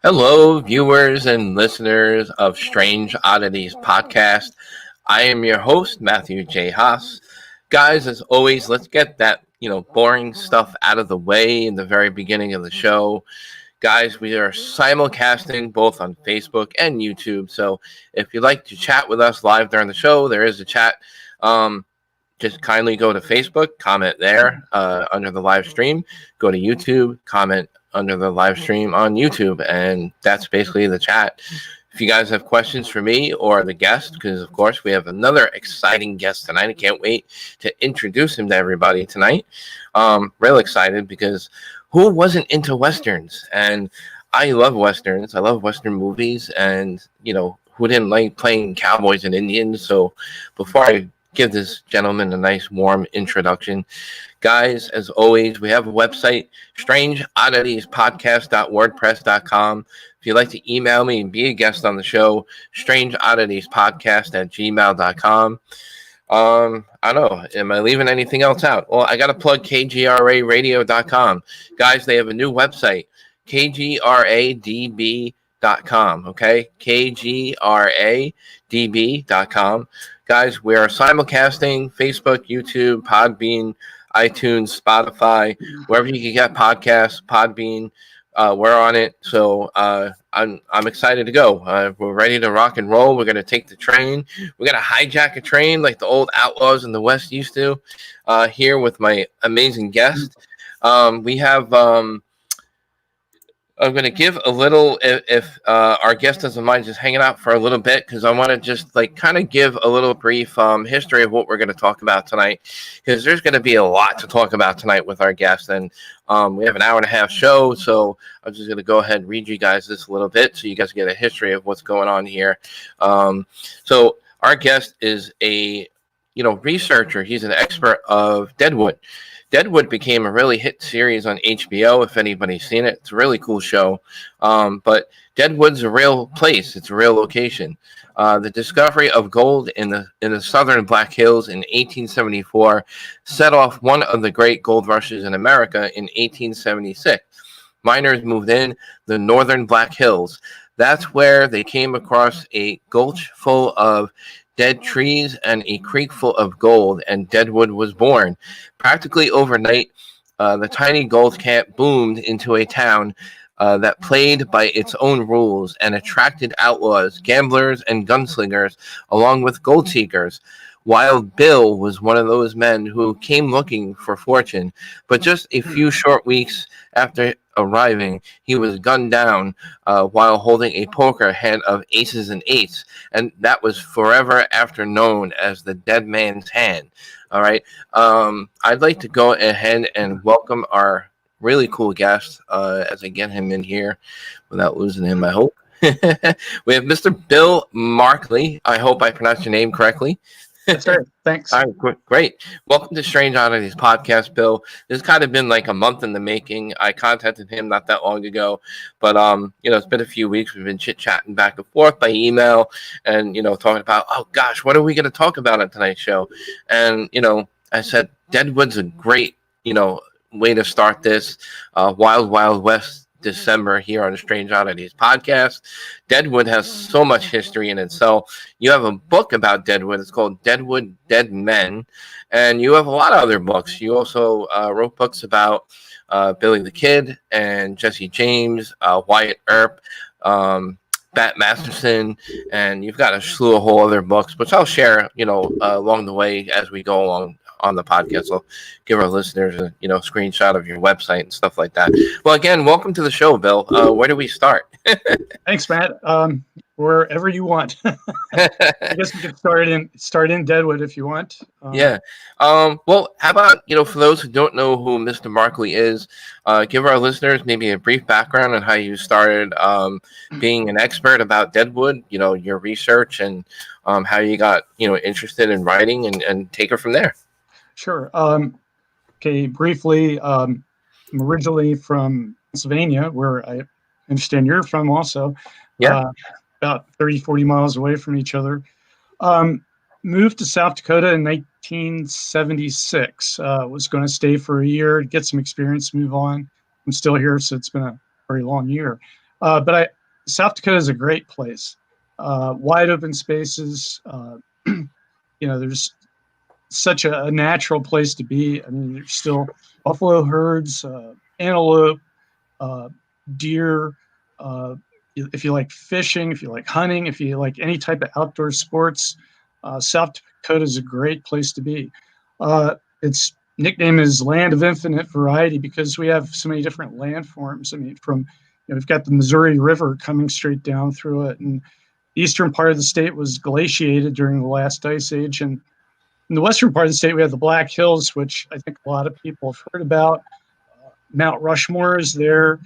Hello, viewers and listeners of Strange Oddities Podcast. I am your host, Matthew J. Haas. Guys, as always, let's get that, boring stuff out of the way in the very beginning of the show. Guys, we are simulcasting both on Facebook and YouTube. So if you'd like to chat with us live during the show, there is a chat. Just kindly go to Facebook, comment there under the live stream. Go to YouTube, comment under the live stream on YouTube, and that's basically the chat. If you guys have questions for me or the guest, because of course we have another exciting guest tonight. I can't wait to introduce him to everybody tonight. Real excited because who wasn't into Westerns? And I love Westerns. I love Western movies, and who didn't like playing cowboys and Indians? So before I give this gentleman a nice warm introduction, guys, as always, we have a website, strangeodditiespodcast.wordpress.com. If you'd like to email me and be a guest on the show, strangeodditiespodcast@gmail.com. I don't know. Am I leaving anything else out? Well, I got to plug kgraradio.com. Guys, they have a new website, kgradb.com. Okay? kgradb.com. Guys, we are simulcasting Facebook, YouTube, Podbean, iTunes, Spotify, wherever you can get podcasts, Podbean. We're on it, so I'm excited to go. We're ready to rock and roll. We're gonna take the train. We're gonna hijack a train like the old outlaws in the West used to. Here with my amazing guest, we have. I'm going to give a little, if our guest doesn't mind just hanging out for a little bit, because I want to just kind of give a little brief history of what we're going to talk about tonight, because there's going to be a lot to talk about tonight with our guest, and we have an hour and a half show, so I'm just going to go ahead and read you guys this a little bit so you guys get a history of what's going on here. So our guest is a researcher. He's an expert of Deadwood. Deadwood became a really hit series on HBO, if anybody's seen it. It's a really cool show. But Deadwood's a real place. It's a real location. The discovery of gold in the southern Black Hills in 1874 set off one of the great gold rushes in America in 1876. Miners moved in the northern Black Hills. That's where they came across a gulch full of dead trees and a creek full of gold, and Deadwood was born. Practically overnight, the tiny gold camp boomed into a town that played by its own rules and attracted outlaws, gamblers, and gunslingers, along with gold seekers. Wild Bill was one of those men who came looking for fortune, but just a few short weeks after arriving, he was gunned down while holding a poker hand of aces and eights, and that was forever after known as the dead man's hand. All right. I'd like to go ahead and welcome our really cool guest as I get him in here without losing him, I hope. We have Mr. Bill Markley. I hope I pronounced your name correctly. That's right. Thanks. All right, great. Welcome to Strange Oddities Podcast, Bill. This has kind of been like a month in the making. I contacted him not that long ago, but it's been a few weeks. We've been chit-chatting back and forth by email and, talking about, oh gosh, what are we going to talk about on tonight's show? And, I said, Deadwood's a great, way to start this. Wild West December here on the Strange Oddities Podcast. Deadwood has so much history in itself. You have a book about Deadwood. It's called Deadwood, Deadmen. And you have a lot of other books. You also wrote books about Billy the Kid and Jesse James, Wyatt Earp, Bat Masterson, and you've got a slew of whole other books, which I'll share, along the way as we go along on the podcast. So give our listeners a screenshot of your website and stuff like that. Well, again, welcome to the show, Bill. Where do we start? Thanks, Matt. Wherever you want. I guess we could start in Deadwood if you want. Yeah. Well, how about for those who don't know who Mr. Markley is, give our listeners maybe a brief background on how you started being an expert about Deadwood. Your research and how you got interested in writing, and take it from there. Sure. Okay, briefly, I'm originally from Pennsylvania, where I understand you're from also. Yeah. About 30, 40 miles away from each other. Moved to South Dakota in 1976. Was going to stay for a year, get some experience, move on. I'm still here, so it's been a very long year. South Dakota is a great place. Wide open spaces. There's such a natural place to be. I mean, there's still buffalo herds, antelope, deer. If you like fishing, if you like hunting, if you like any type of outdoor sports, South Dakota is a great place to be. Its nickname is Land of Infinite Variety because we have so many different landforms. I mean, we've got the Missouri River coming straight down through it, and the eastern part of the state was glaciated during the last ice age, and in the western part of the state, we have the Black Hills, which I think a lot of people have heard about. Mount Rushmore is there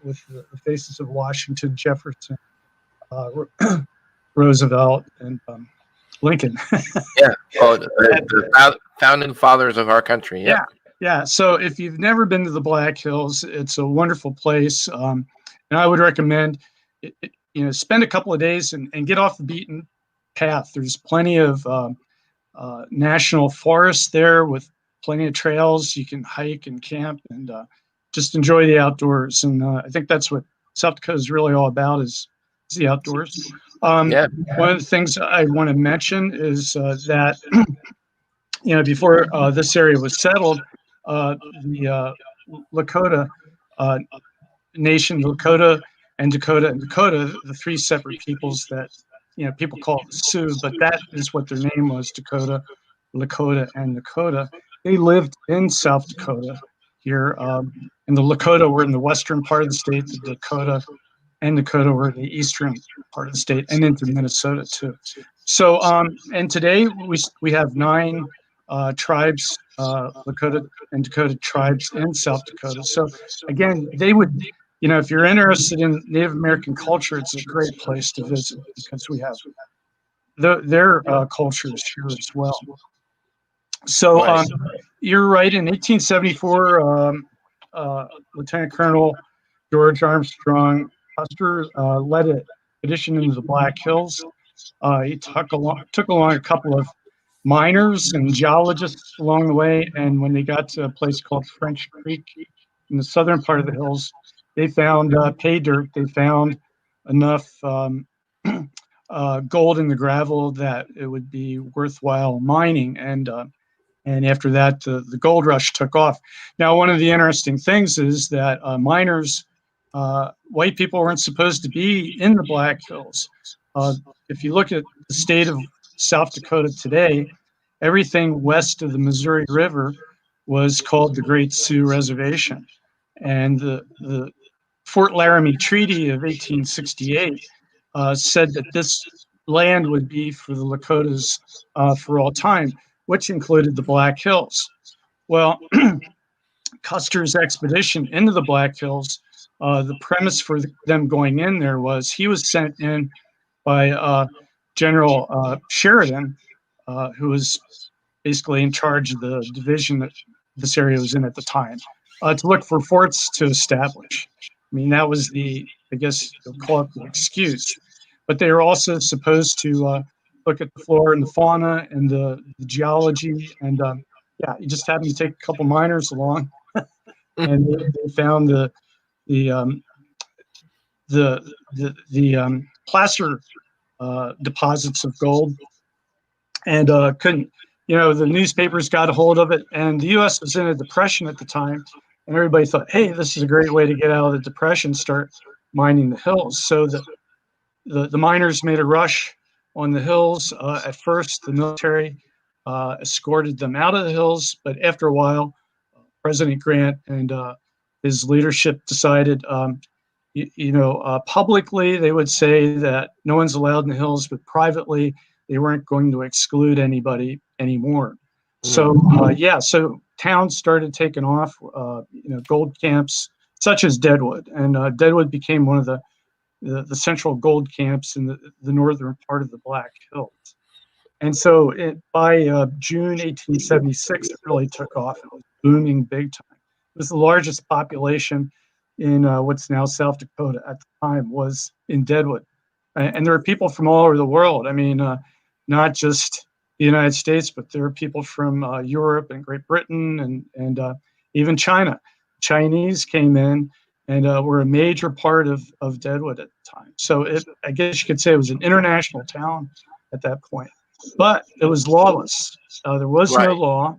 with the faces of Washington, Jefferson, Roosevelt, and Lincoln. Yeah. Oh, the founding fathers of our country. Yeah. Yeah. So if you've never been to the Black Hills, it's a wonderful place. And I would recommend, spend a couple of days and get off the beaten path. There's plenty of national forest there with plenty of trails. You can hike and camp and just enjoy the outdoors. And I think that's what South Dakota is really all about is the outdoors. One of the things I want to mention is that, before this area was settled, the Lakota nation, Lakota, the three separate peoples that people call it Sioux, but that is what their name was, Dakota, Lakota, and Nakota. They lived in South Dakota here. And the Lakota were in the western part of the state, the Dakota and Nakota were in the eastern part of the state, and into Minnesota too. So, and today we have 9 tribes, Lakota and Dakota tribes in South Dakota. So again, they would, if you're interested in Native American culture, it's a great place to visit because we have their cultures here as well. So you're right. In 1874, Lieutenant Colonel George Armstrong Custer led an expedition into the Black Hills. He took along a couple of miners and geologists along the way, and when they got to a place called French Creek in the southern part of the hills, they found pay dirt. They found enough gold in the gravel that it would be worthwhile mining. And after that, the gold rush took off. Now, one of the interesting things is that miners, white people weren't supposed to be in the Black Hills. If you look at the state of South Dakota today, everything west of the Missouri River was called the Great Sioux Reservation. And the Fort Laramie Treaty of 1868 said that this land would be for the Lakotas for all time, which included the Black Hills. Well, Custer's expedition into the Black Hills, the premise for them going in there was he was sent in by General Sheridan, who was basically in charge of the division that this area was in at the time, to look for forts to establish. I mean, that was I guess you'll call it the excuse. But they were also supposed to look at the flora and the fauna and the geology. And you just happened to take a couple miners along, and they found the placer deposits of gold, and couldn't. The newspapers got a hold of it, and the U.S. was in a depression at the time, and everybody thought, "Hey, this is a great way to get out of the depression, start mining the hills." So the miners made a rush on the hills. At first, the military escorted them out of the hills, but after a while, President Grant and his leadership decided, publicly they would say that no one's allowed in the hills, but privately they weren't going to exclude anybody anymore. So so towns started taking off, gold camps such as Deadwood, and Deadwood became one of the central gold camps in the northern part of the Black Hills. And so by June 1876, it really took off. It was booming big time. It was the largest population in what's now South Dakota at the time was in Deadwood. And there were people from all over the world. I mean, not just the United States, but there were people from Europe and Great Britain and even China. Chinese came in and were a major part of Deadwood at the time. So I guess you could say it was an international town at that point, but it was lawless. There was no Right. law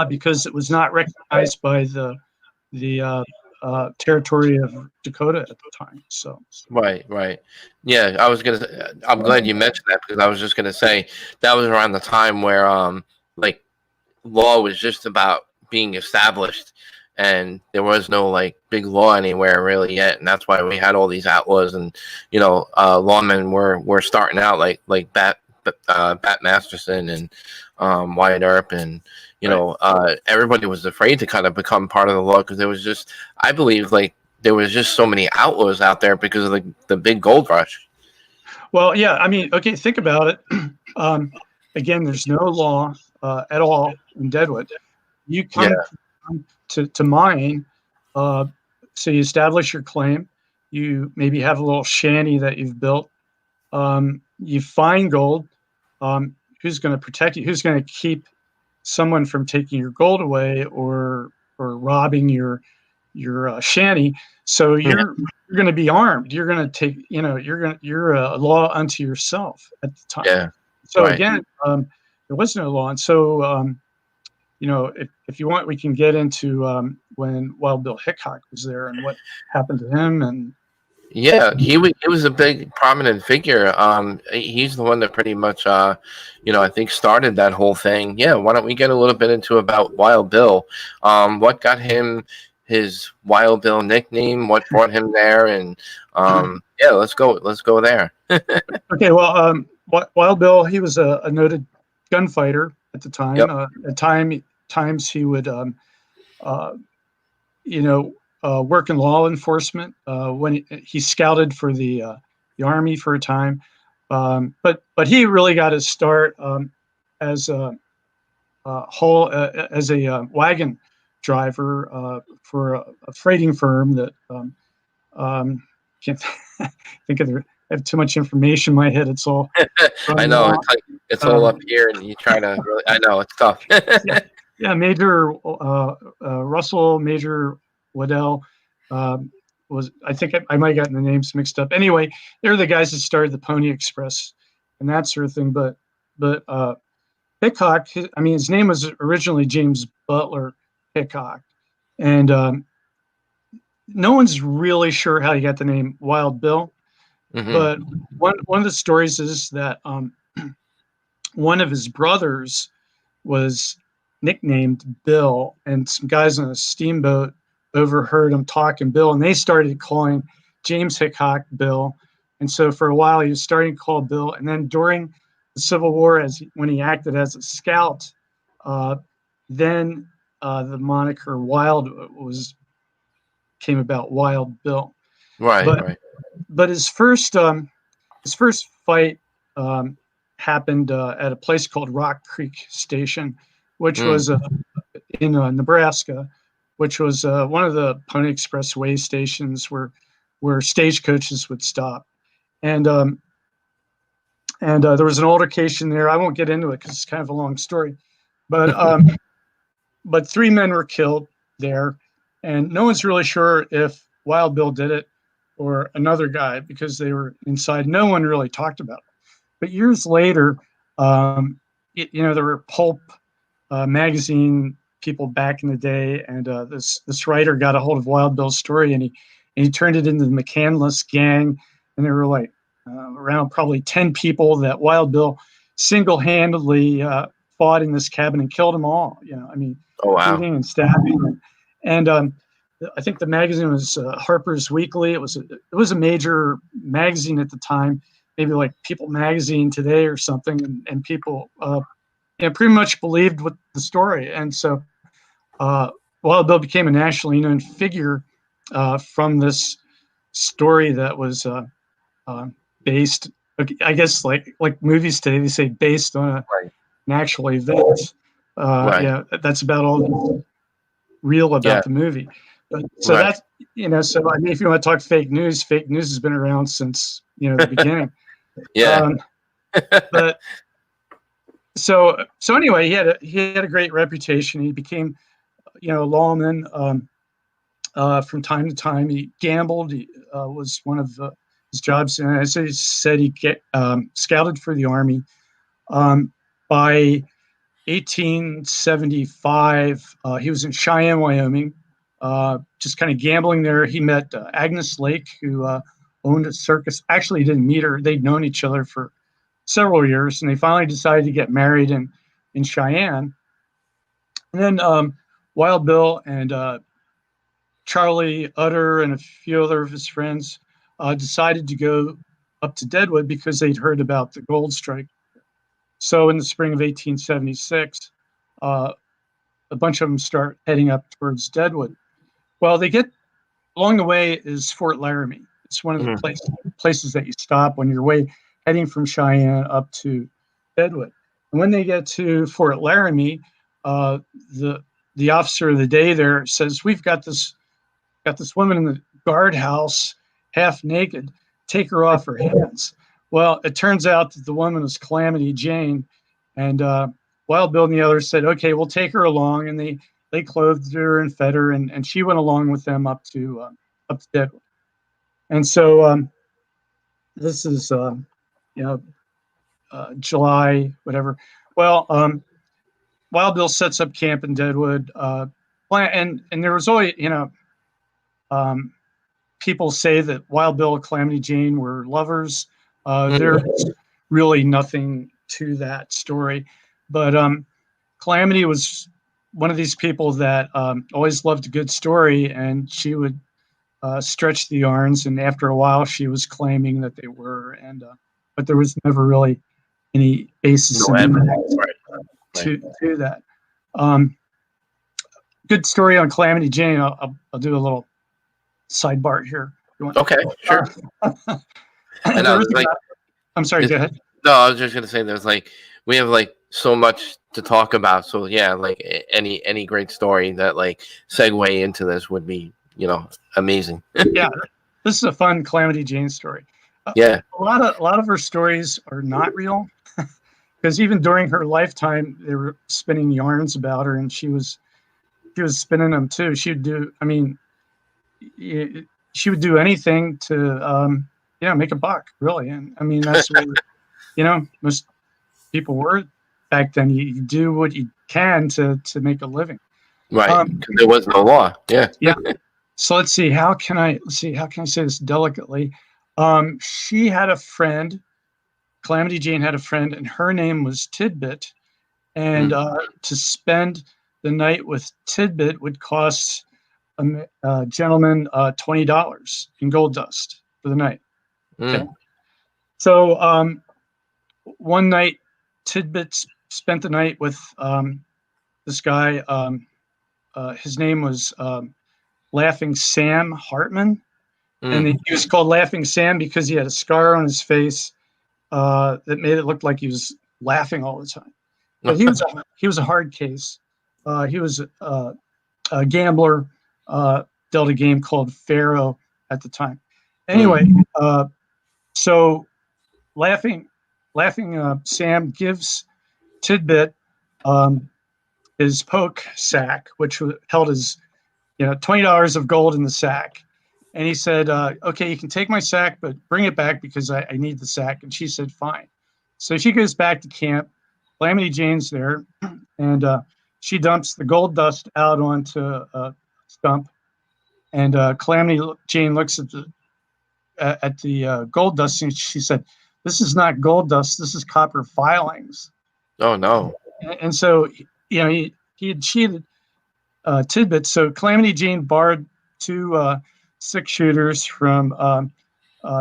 because it was not recognized by the territory of Dakota at the time. So Right. Yeah, I'm glad you mentioned that because I was just gonna say that was around the time where like law was just about being established, and there was no like big law anywhere really yet, and that's why we had all these outlaws, and lawmen were starting out like Bat Masterson and Wyatt Earp, and everybody was afraid to kind of become part of the law because there was just, I believe, like there was just so many outlaws out there because of the big gold rush. well, yeah, I mean, okay, think about it. Again, there's no law at all in Deadwood. You Yeah. come to mine, so you establish your claim. You maybe have a little shanty that you've built. You find gold. Who's going to protect you? Who's going to keep someone from taking your gold away or robbing your shanty? So you're going to be armed. You're going to take. You're a law unto yourself at the time. Yeah. So Right. again, there was no law, and so if you want, we can get into when Wild Bill Hickok was there and what happened to him. And Yeah, he was a big prominent figure. He's the one that pretty much I think started that whole thing. Yeah, why don't we get a little bit into about Wild Bill? What got him his Wild Bill nickname? What brought him there? And yeah, let's go there. okay, well, Wild Bill, he was a noted gunfighter at the time. Yep. Times he would work in law enforcement when he scouted for the army for a time, but he really got his start as a wagon driver for a freighting firm that can't think of I have too much information in my head. It's all I know it's all up here, and you try to really. I know it's tough. Yeah, Major Russell, Major Waddell was. I think I might have gotten the names mixed up. Anyway, they're the guys that started the Pony Express and that sort of thing. But Hickok, his name was originally James Butler Hickok, and no one's really sure how he got the name Wild Bill. Mm-hmm. But one of the stories is that one of his brothers was nicknamed Bill, and some guys on a steamboat overheard him talking Bill, and they started calling James Hickok Bill. And so for a while he was starting to call Bill, and then during the Civil War, when he acted as a scout, then the moniker Wild came about, Wild Bill. Right. But his first fight happened at a place called Rock Creek Station, which was in Nebraska, which was one of the Pony Express way stations where stagecoaches would stop. And there was an altercation there. I won't get into it because it's kind of a long story. But but 3 men were killed there, and no one's really sure if Wild Bill did it or another guy because they were inside. No one really talked about it. But years later, there were pulp magazine people back in the day, and this writer got a hold of Wild Bill's story, and he turned it into the McCandless Gang, and there were like around probably 10 people that Wild Bill single-handedly fought in this cabin and killed them all. Oh, wow. Shooting and stabbing, and I think the magazine was Harper's Weekly. It was a major magazine at the time, maybe like People Magazine today or something, and people pretty much believed what the story. And so Wild Bill became a nationally known figure from this story that was based, I guess, like movies today, they say based on an actual event. Yeah, that's about all real about the movie. So that's, so if you want to talk fake news has been around since, the beginning. Yeah. But so anyway, he had a great reputation. He became, a lawman. from time to time. He gambled. He was one of his jobs, and as I said, he scouted for the Army. By 1875, he was in Cheyenne, Wyoming, just kind of gambling there. He met Agnes Lake, who owned a circus. Actually, he didn't meet her. They'd known each other for several years, and they finally decided to get married in Cheyenne. And then Wild Bill and Charlie Utter and a few other of his friends decided to go up to Deadwood because they'd heard about the gold strike. So in the spring of 1876, a bunch of them start heading up towards Deadwood. Well, they get along the way is Fort Laramie. It's one of the places that you stop when you're heading from Cheyenne up to Deadwood. And when they get to Fort Laramie, the officer of the day there says, "We've got this woman in the guardhouse, half naked. Take her off her hands." Well, it turns out that the woman was Calamity Jane, and Wild Bill and the others said, "Okay, we'll take her along," and they clothed her and fed her, and she went along with them up to Deadwood. And so this is July, whatever. Well, Wild Bill sets up camp in Deadwood, and there was always people say that Wild Bill and Calamity Jane were lovers. There's really nothing to that story, but Calamity was one of these people that always loved a good story, and she would stretch the yarns, and after a while she was claiming that they were, but there was never really any basis to that. Good story on Calamity Jane. I'll do a little sidebar here. Okay, sure. I'm sorry, go ahead. No, I was just gonna say we have so much to talk about. So yeah, any great story that segue into this would be amazing. Yeah, this is a fun Calamity Jane story. Yeah, a lot of her stories are not real, because even during her lifetime, they were spinning yarns about her, and she was spinning them too. She would do anything to make a buck, really. And I mean, that's what most people were back then. You do what you can to make a living, right? There was no law. Yeah. So let's see. How can I say this delicately? She had a friend. Calamity Jane had a friend, and her name was Tidbit. And to spend the night with Tidbit would cost a gentleman $20 in gold dust for the night. Okay. So one night, Tidbit spent the night with this guy. His name was Laughing Sam Hartman, and he was called Laughing Sam because he had a scar on his face that made it look like he was laughing all the time. But he was a hard case. He was a gambler, dealt a game called Pharaoh at the time. Anyway, so laughing Sam gives Tidbit his poke sack, which held his $20 of gold in the sack. And he said, "Okay, you can take my sack, but bring it back because I need the sack." And she said, "Fine." So she goes back to camp. Calamity Jane's there, and she dumps the gold dust out onto a stump. And Calamity Jane looks at the gold dust, and she said, "This is not gold dust. This is copper filings." Oh no! And so he had cheated Tidbit. So Calamity Jane borrowed two 6-shooters from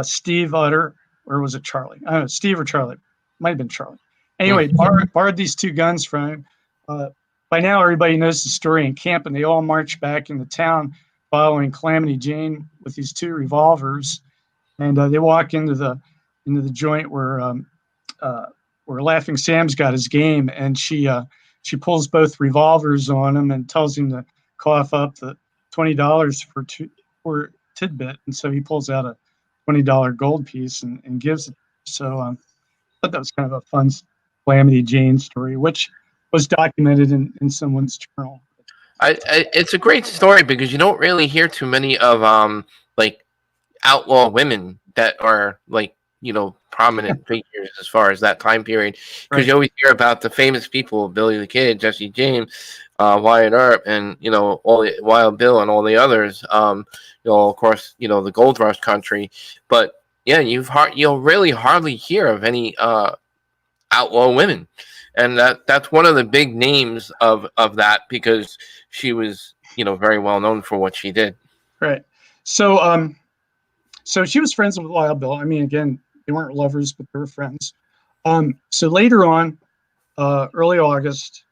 Steve Utter, or was it Charlie? I don't know, Steve or Charlie. Might have been Charlie. Anyway, borrowed these two guns from him. By now, everybody knows the story in camp, and they all march back into town following Calamity Jane with these two revolvers. And they walk into the joint where Laughing Sam's got his game, and she pulls both revolvers on him and tells him to cough up the $20 for Tidbit. And so he pulls out a $20 gold piece and gives it. So I thought that was kind of a fun Calamity Jane story, which was documented in someone's journal. It's a great story because you don't really hear too many of like outlaw women that are like prominent figures as far as that time period, because Right. you always hear about the famous people: Billy the Kid, Jesse James, Wyatt Earp, and all the Wild Bill and all the others. Of course, the Gold Rush country, but yeah, you'll really hardly hear of any outlaw women, and that's one of the big names of that, because she was very well known for what she did. Right. So so she was friends with Wild Bill. I mean, again, they weren't lovers, but they were friends. So later on, early August,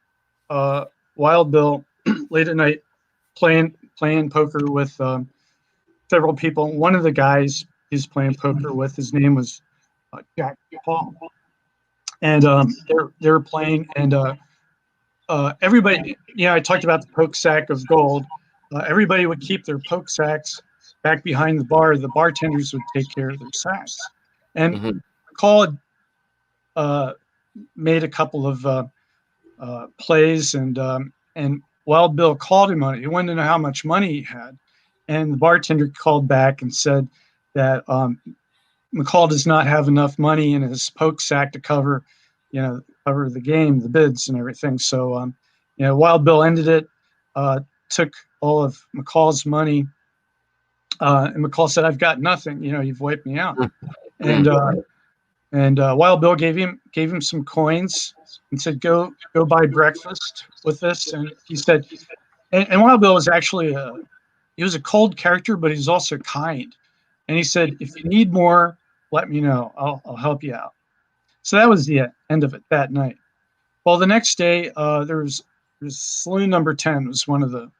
Wild Bill, late at night, playing poker with several people. One of the guys he's playing poker with, his name was Jack Paul, and they were playing, and everybody, I talked about the poke sack of gold. Everybody would keep their poke sacks back behind the bar. The bartenders would take care of their sacks. And Hmm. McCall had made a couple of plays, and Wild Bill called him on it. He wanted to know how much money he had, and the bartender called back and said that McCall does not have enough money in his poke sack to cover the game, the bids, and everything. So Wild Bill ended it, took all of McCall's money, and McCall said, "I've got nothing. You've wiped me out." And Wild Bill gave him some coins and said, "Go buy breakfast with this." And he said, and Wild Bill was actually he was a cold character, but he's also kind. And he said, "If you need more, let me know. I'll help you out." So that was the end of it that night. Well, the next day, there was saloon number 10 was one of the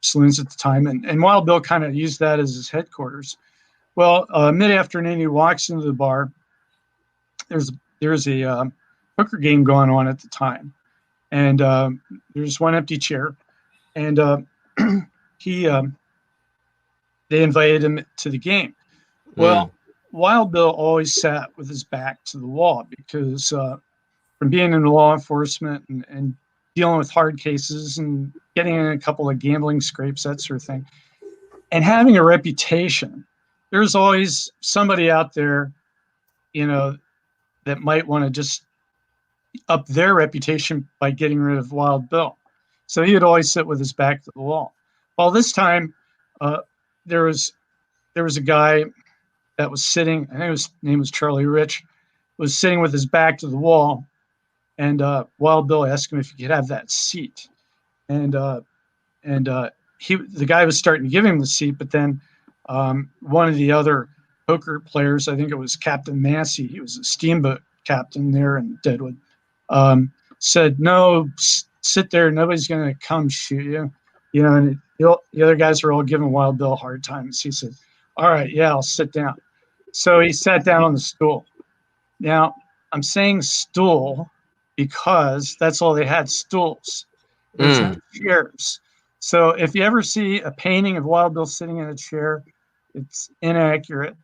saloons at the time, and Wild Bill kind of used that as his headquarters. Well, mid-afternoon, he walks into the bar. There's a poker game going on at the time, and there's one empty chair, and he they invited him to the game. Well, Wild Bill always sat with his back to the wall because from being in law enforcement and dealing with hard cases and getting in a couple of gambling scrapes, that sort of thing, and having a reputation, there's always somebody out there, that might want to just up their reputation by getting rid of Wild Bill. So he would always sit with his back to the wall. Well, this time, there was a guy that was sitting. I think his name was Charlie Rich. Was sitting with his back to the wall, and Wild Bill asked him if he could have that seat, and the guy was starting to give him the seat, but then one of the other poker players, I think it was Captain Massey, he was a steamboat captain there in Deadwood, said, "No, sit there. Nobody's going to come shoot you." And the other guys were all giving Wild Bill a hard time. So he said, "All right, yeah, I'll sit down." So he sat down on the stool. Now, I'm saying stool because that's all they had, stools. There's no chairs. So if you ever see a painting of Wild Bill sitting in a chair, it's inaccurate.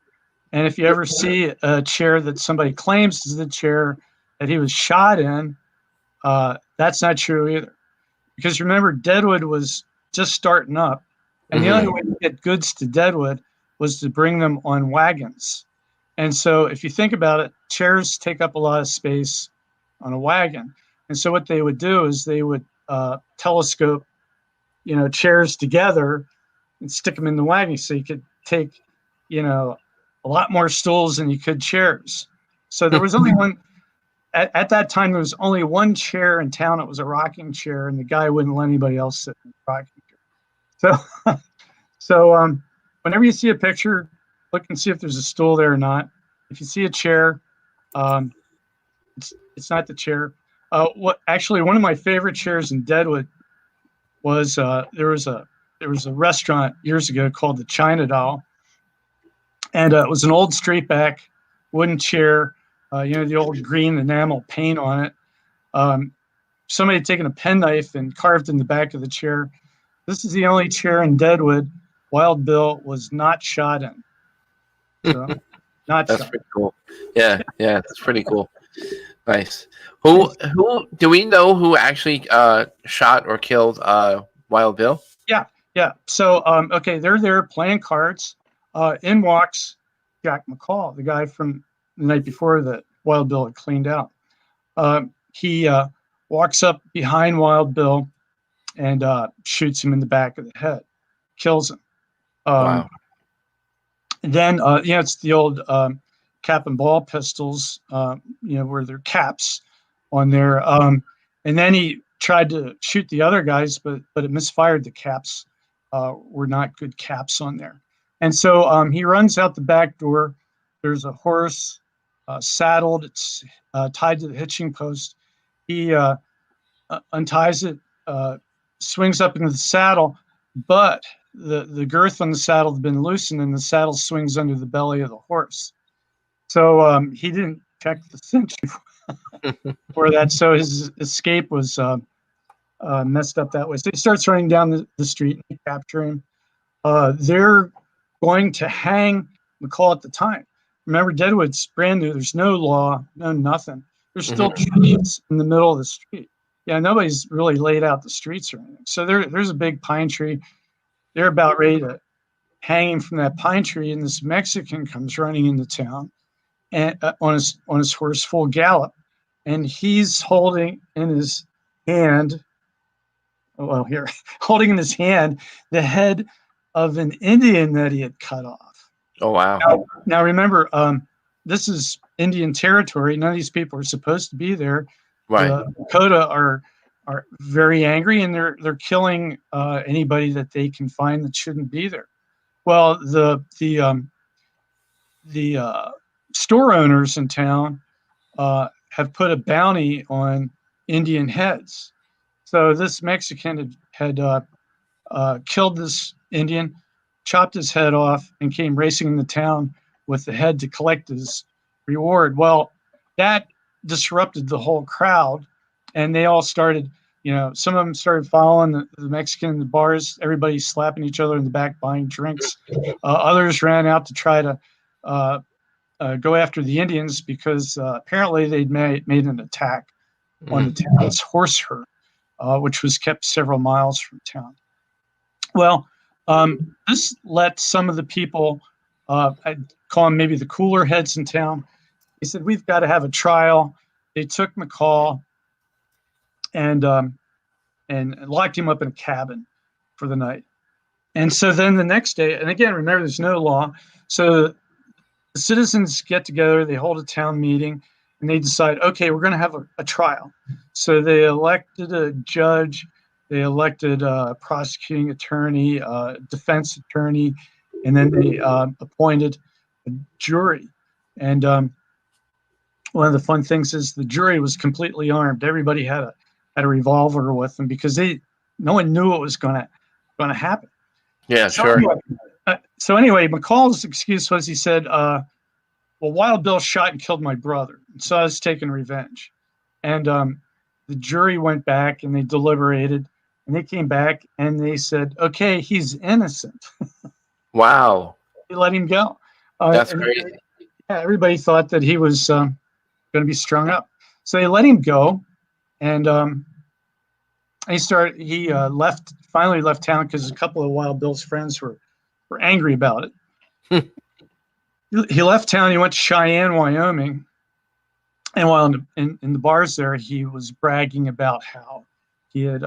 And if you ever see a chair that somebody claims is the chair that he was shot in, that's not true either. Because remember, Deadwood was just starting up, and the only way to get goods to Deadwood was to bring them on wagons. And so if you think about it, chairs take up a lot of space on a wagon. And so what they would do is they would telescope, chairs together and stick them in the wagon so you could take, a lot more stools than you could chairs. So there was only one, at that time, there was only one chair in town. It was a rocking chair, and the guy wouldn't let anybody else sit in the rocking chair. So whenever you see a picture, look and see if there's a stool there or not. If you see a chair, it's not the chair. One of my favorite chairs in Deadwood was there was a restaurant years ago called the China Doll, and it was an old straight back wooden chair, the old green enamel paint on it. Somebody had taken a penknife and carved in the back of the chair. This is the only chair in Deadwood Wild Bill was not shot in. So, That's pretty cool. Yeah, that's pretty cool. Nice. Who do we know who actually shot or killed Wild Bill? Yeah, yeah. So, okay, they're there playing cards. In walks Jack McCall, the guy from the night before that Wild Bill had cleaned out. He walks up behind Wild Bill and shoots him in the back of the head, kills him. Wow. Then, it's the old cap and ball pistols, where they're caps on there. And then he tried to shoot the other guys, but it misfired. The caps were not good caps on there. And so he runs out the back door. There's a horse saddled. It's tied to the hitching post. He unties it, swings up into the saddle, but the girth on the saddle had been loosened and the saddle swings under the belly of the horse. So he didn't check the cinch for that. So his escape was messed up that way. So he starts running down the street and they capture him. They're going to hang McCall at the time. Remember, Deadwood's brand new. There's no law, no nothing. There's still trees in the middle of the street. Yeah, nobody's really laid out the streets or anything. So there's a big pine tree. They're about ready to hang him from that pine tree, and this Mexican comes running into town and on his horse full gallop, and he's holding in his hand, holding in his hand the head of an Indian that he had cut off. Oh wow! Now remember, this is Indian territory. None of these people are supposed to be there. Right. The Dakota are very angry, and they're killing anybody that they can find that shouldn't be there. Well, the store owners in town have put a bounty on Indian heads. So this Mexican had killed this Indian, chopped his head off, and came racing into town with the head to collect his reward. Well, that disrupted the whole crowd, and they all started, some of them started following the Mexican in the bars, everybody slapping each other in the back, buying drinks. Others ran out to try to go after the Indians because apparently they'd made an attack on the town's horse herd, which was kept several miles from town. Well, this let some of the people, I'd call them maybe the cooler heads in town, they said, we've got to have a trial. They took McCall and locked him up in a cabin for the night. And so then the next day, and again, remember, there's no law. So the citizens get together, they hold a town meeting, and they decide, okay, we're going to have a trial. So they elected a judge, they elected a prosecuting attorney, defense attorney, and then they appointed a jury. And one of the fun things is the jury was completely armed. Everybody had a revolver with them because no one knew what was going to happen. Yeah, sure. So anyway, McCall's excuse was, he said, well, Wild Bill shot and killed my brother, so I was taking revenge. And the jury went back and they deliberated, and they came back and they said, okay, he's innocent. Wow. They let him go. That's crazy. Yeah, everybody thought that he was going to be strung up. So they let him go, and he finally left town because a couple of Wild Bill's friends were angry about it. He left town. He went to Cheyenne, Wyoming, and while in the bars there, he was bragging about how he had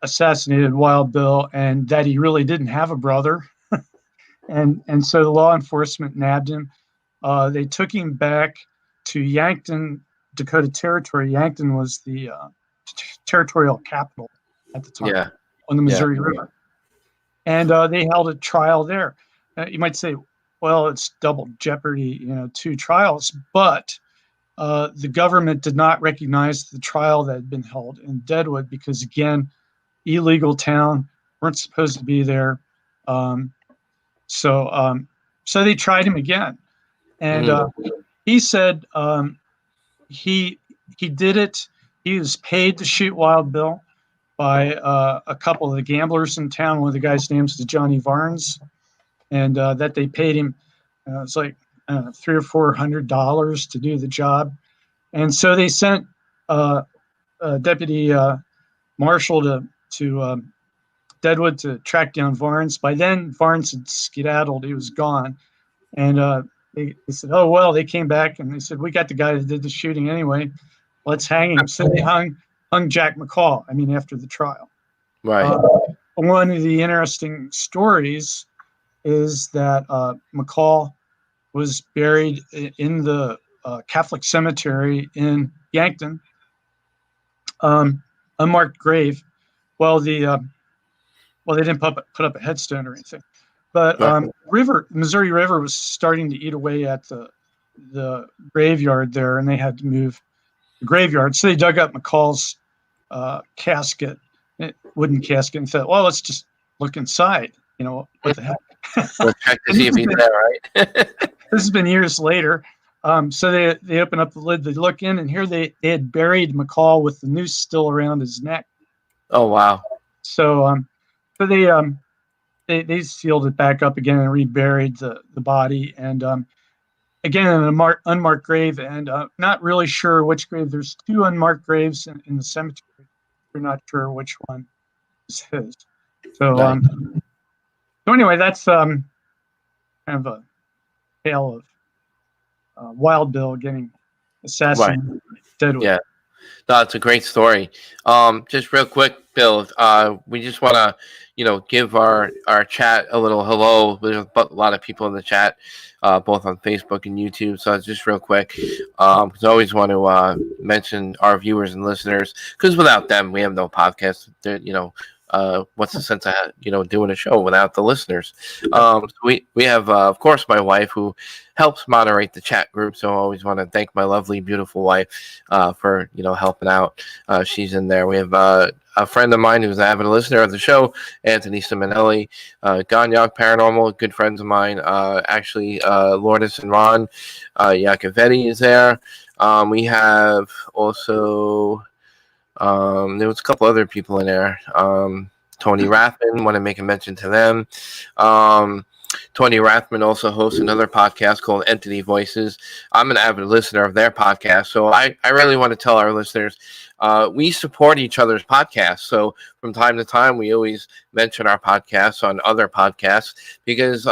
assassinated Wild Bill and that he really didn't have a brother. and so the law enforcement nabbed him. They took him back to Yankton, Dakota Territory. Yankton was the territorial capital at the time on the Missouri River. And they held a trial there. You might say, well, it's double jeopardy, 2 trials, but the government did not recognize the trial that had been held in Deadwood because, again, illegal town, weren't supposed to be there. So they tried him again. And he said he did it. He was paid to shoot Wild Bill by a couple of the gamblers in town. One of the guys' names is Johnny Varnes, and that they paid him. It's like $300 or $400 to do the job, and so they sent a deputy marshal to to Deadwood to track down Varnes. By then, Varnes had skedaddled; he was gone. And they said, "Oh well." They came back and they said, "We got the guy that did the shooting anyway. Let's hang him." So they hung Jack McCall. I mean, after the trial. Right. One of the interesting stories is that McCall was buried in the Catholic cemetery in Yankton, unmarked grave. Well, they didn't put up a headstone or anything, but Missouri River was starting to eat away at the graveyard there, and they had to move the graveyard. So they dug up McCall's casket, wooden casket, and thought, well, let's just look inside. You know, what the heck? We'll check to see if he's there, right? This has been years later. So they open up the lid, they look in, and here they had buried McCall with the noose still around his neck. Oh wow! So they sealed it back up again and reburied the body, and again in an unmarked grave, and not really sure which grave. There's two unmarked graves in the cemetery. We're not sure which one is his. So so anyway, that's kind of a tale of Wild Bill getting assassinated. Right. Deadwood. Yeah. No, it's a great story. Just real quick, Bill, we just want to, give our chat a little hello. There's a lot of people in the chat, both on Facebook and YouTube. So just real quick, because I always want to mention our viewers and listeners, because without them, we have no podcast. What's the sense of doing a show without the listeners? So we have of course my wife, who helps moderate the chat group, so I always want to thank my lovely beautiful wife for helping out. She's in there. We have a friend of mine who's an avid listener of the show, Anthony Simonelli, Gagnac Paranormal, good friends of mine, actually Lourdes and Ron Iacovetti is there. We have also there was a couple other people in there. Tony Rathman, want to make a mention to them. Tony Rathman also hosts another podcast called Entity Voices. I'm an avid listener of their podcast, so I really want to tell our listeners we support each other's podcasts. So from time to time, we always mention our podcasts on other podcasts because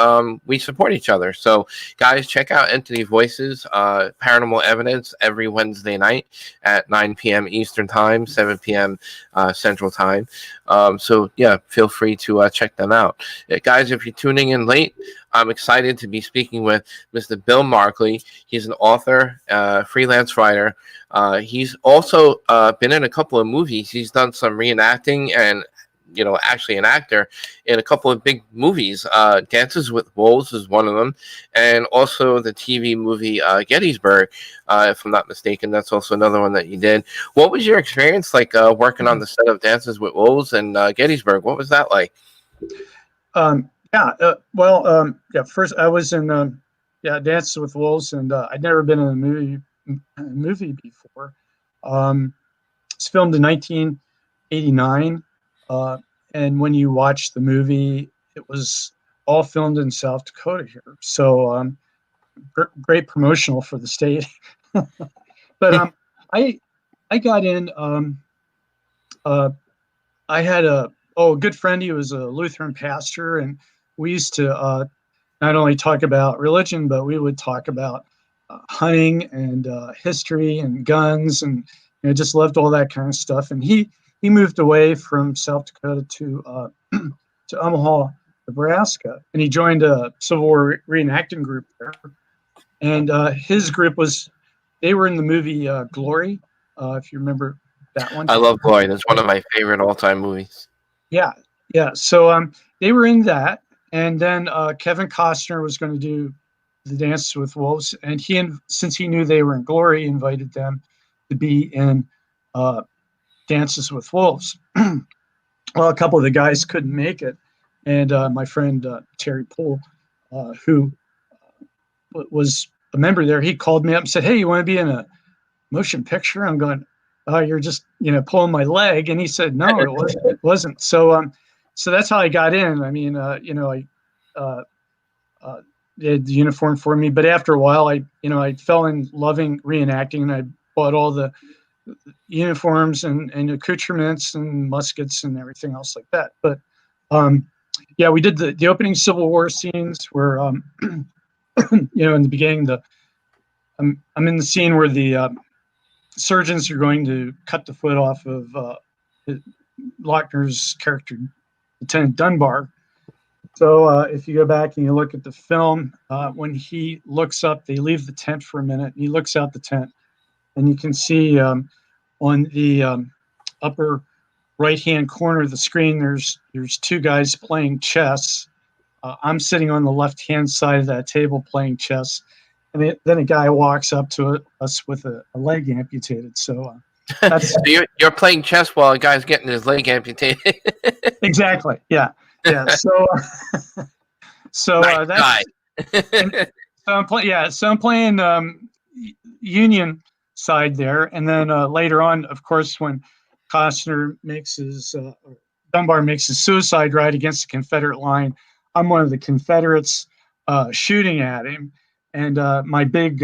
we support each other. So guys, check out Entity Voices, Paranormal Evidence every Wednesday night at 9 p.m. Eastern Time, 7 p.m. Central Time. So yeah, feel free to check them out. Guys, if you're tuning in late, I'm excited to be speaking with Mr. Bill Markley. He's an author, freelance writer. He's also been in a couple of movies. He's done some reenacting and, actually an actor in a couple of big movies. Dances with Wolves is one of them. And also the TV movie Gettysburg, if I'm not mistaken. That's also another one that you did. What was your experience like working on the set of Dances with Wolves and Gettysburg? What was that like? First I was in Dances with Wolves, and I'd never been in a movie before. It's filmed in 1989, and when you watch the movie, it was all filmed in South Dakota here. So great promotional for the state. But I got in. I had a good friend. He was a Lutheran pastor, and we used to not only talk about religion, but we would talk about hunting and history and guns, and just loved all that kind of stuff. And he moved away from South Dakota to Omaha, Nebraska, and he joined a Civil War reenacting group there. And his group they were in the movie Glory, if you remember that one. I love Glory. That's one of my favorite all-time movies. Yeah. So they were in that, and then Kevin Costner was going to do the Dances with Wolves, and since he knew they were in Glory, he invited them to be in Dances with Wolves. Well, a couple of the guys couldn't make it, and my friend Terry Poole, who was a member there, he called me up and said, "Hey, you want to be in a motion picture?" I'm going, "Oh, you're just pulling my leg." And he said, "No, it wasn't." So that's how I got in. I mean, they had the uniform for me, but after a while, I fell in loving reenacting, and I bought all the uniforms and accoutrements and muskets and everything else like that. But yeah, we did the opening Civil War scenes where in the beginning, I'm in the scene where the surgeons are going to cut the foot off of Lochner's character, Lieutenant Dunbar. So if you go back and you look at the film, when he looks up, they leave the tent for a minute, and he looks out the tent, and you can see on the upper right-hand corner of the screen, there's two guys playing chess. I'm sitting on the left-hand side of that table playing chess, and then a guy walks up to us with a leg amputated. So that's so you're playing chess while a guy's getting his leg amputated. Exactly. Yeah. So nice that's guy. so I'm playing Union side there, and then later on, of course, when Dunbar makes his suicide ride against the Confederate line, I'm one of the Confederates shooting at him, and my big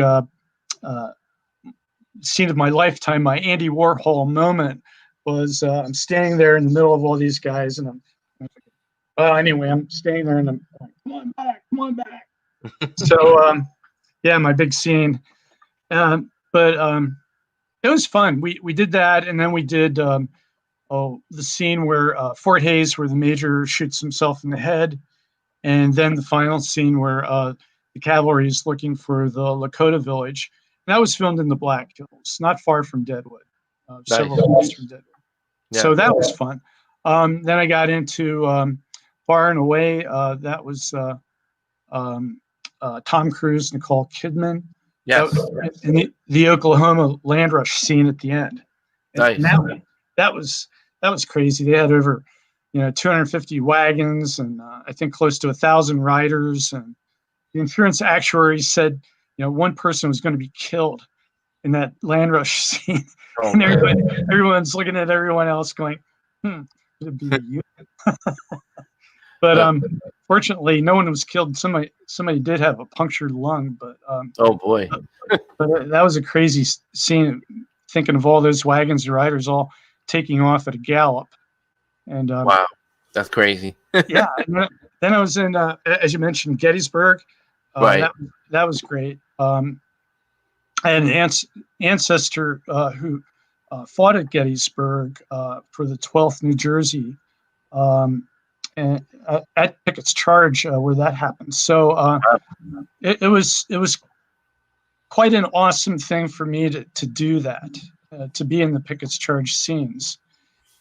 scene of my lifetime, my Andy Warhol moment, was I'm standing there in the middle of all these guys, and anyway, I'm standing there and I'm like, come on back. So, yeah, my big scene. But it was fun. We did that, and then we did the scene where Fort Hayes, where the major shoots himself in the head, and then the final scene where the cavalry is looking for the Lakota village. And that was filmed in the Black Hills, not far from Deadwood, several miles from Deadwood. Yeah. So that was fun. Then I got into Far and Away. That was Tom Cruise, Nicole Kidman. Yes. And the Oklahoma land rush scene at the end. Nice. And that was crazy. They had over 250 wagons and I think close to 1,000 riders. And the insurance actuary said one person was going to be killed in that land rush scene. Oh, and everyone's looking at everyone else going, could it be you? But fortunately, no one was killed. Somebody did have a punctured lung, but oh boy! But that was a crazy scene. Thinking of all those wagons and riders all taking off at a gallop, and wow, that's crazy. Yeah. And then I was in, as you mentioned, Gettysburg. Right. That was great. I had an ancestor who fought at Gettysburg for the 12th New Jersey. And at Pickett's Charge, where that happened. So it was quite an awesome thing for me to do that, to be in the Pickett's Charge scenes.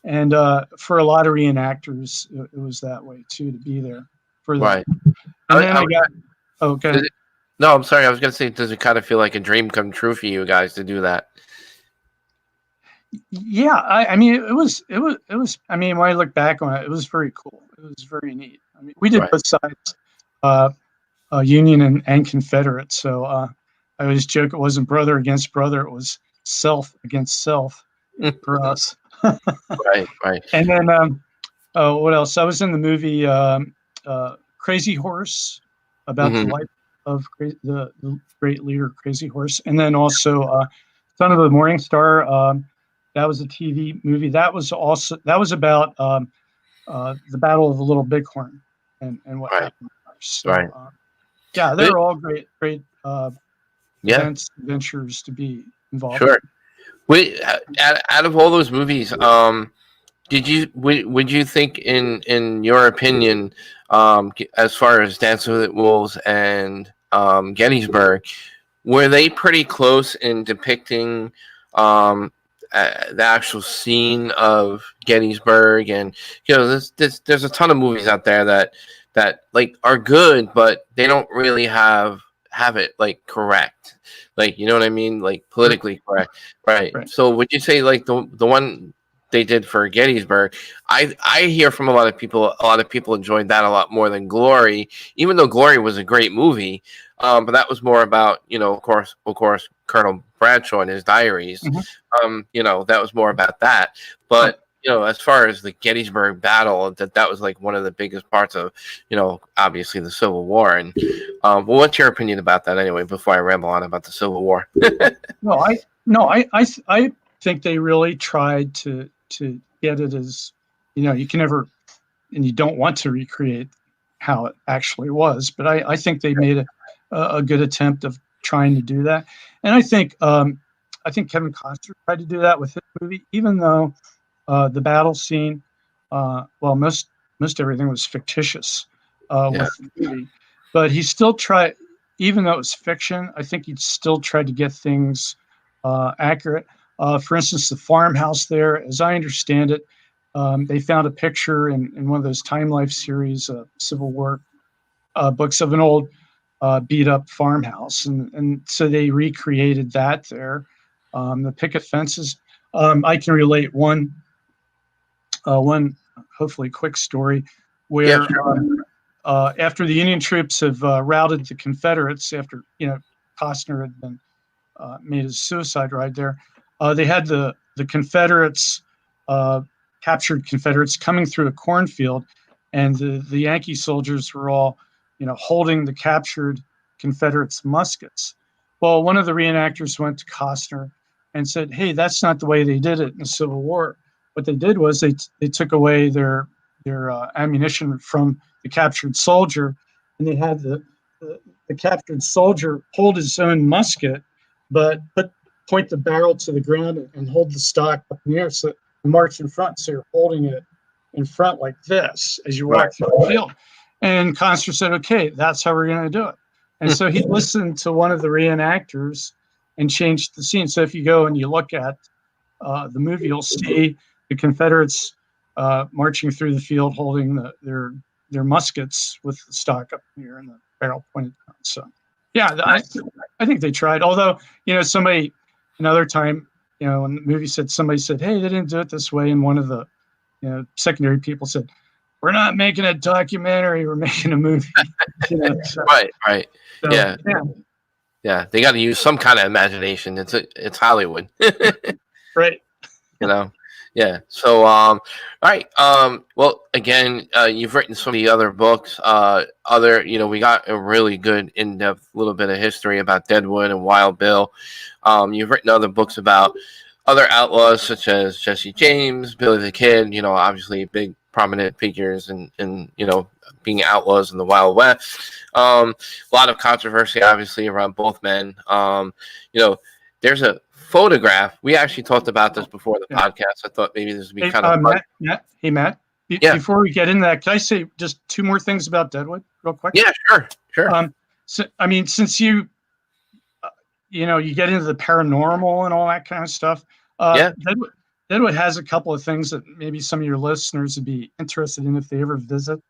And for a lot of reenactors, it was that way too, to be there for that. Right. And then I got. Okay. No, I'm sorry. I was going to say, does it kind of feel like a dream come true for you guys to do that? Yeah, I mean, it was. I mean, when I look back on it, it was very cool. It was very neat. I mean, we did both sides, Union and Confederate. So I always joke it wasn't brother against brother; it was self against self for us. Right. And then what else? I was in the movie Crazy Horse, about the life of the great leader Crazy Horse, and then also Son of the Morning Star. That was a TV movie. That was about the Battle of the Little Bighorn and what happened. So, yeah, they were all great adventures to be involved. Sure. Out of all those movies, would you think, in your opinion, as far as Dancing with the Wolves and Gettysburg, were they pretty close in depicting the actual scene of Gettysburg? And there's a ton of movies out there that like are good, but they don't really have it like correct, like, you know what I mean, like politically correct, right? So would you say like the one they did for Gettysburg, I hear from a lot of people enjoyed that a lot more than Glory, even though Glory was a great movie, but that was more about, of course Colonel Bradshaw and his diaries. That was more about that. But as far as the Gettysburg battle, that was like one of the biggest parts of, obviously the Civil War. And well, what's your opinion about that anyway, before I ramble on about the Civil War? I think they really tried to get it as, you can never, and you don't want to recreate how it actually was, but I think they made a good attempt of trying to do that. And I think Kevin Costner tried to do that with his movie, even though the battle scene, most everything was fictitious with the movie, but he still tried, even though it was fiction, I think he still tried to get things accurate. For instance, the farmhouse there, as I understand it, they found a picture in one of those Time Life series, Civil War books of an old beat up farmhouse. And so they recreated that there. The picket fences, I can relate one hopefully quick story where after the Union troops have routed the Confederates, after Costner had been made his suicide ride there, they had the Confederates, captured Confederates, coming through a cornfield, and the Yankee soldiers were all holding the captured Confederates' muskets. Well, one of the reenactors went to Costner and said, "Hey, that's not the way they did it in the Civil War. What they did was they took away their ammunition from the captured soldier, and they had the captured soldier hold his own musket, but point the barrel to the ground and hold the stock up in the air, so march in front. So you're holding it in front like this as you walk through the field." And Costner said, "Okay, that's how we're going to do it." And so he listened to one of the reenactors and changed the scene. So if you go and you look at the movie, you'll see the Confederates marching through the field holding their muskets with the stock up in the air and the barrel pointed down. So yeah, I think they tried. Although somebody another time, when the movie somebody said, "Hey, they didn't do it this way," and one of the secondary people said, "We're not making a documentary, we're making a movie." So, right. So, yeah. They got to use some kind of imagination. It's Hollywood, right? Yeah. So, all right. Well, again, you've written so many other books. We got a really good in-depth little bit of history about Deadwood and Wild Bill. You've written other books about other outlaws such as Jesse James, Billy the Kid. Obviously big prominent figures and being outlaws in the Wild West. A lot of controversy, obviously, around both men. There's a photograph. We actually talked about this before the podcast. I thought maybe this would be kind of fun. Matt. Before we get into that, can I say just two more things about Deadwood real quick? Yeah, sure. Since you get into the paranormal and all that kind of stuff, Deadwood has a couple of things that maybe some of your listeners would be interested in if they ever visit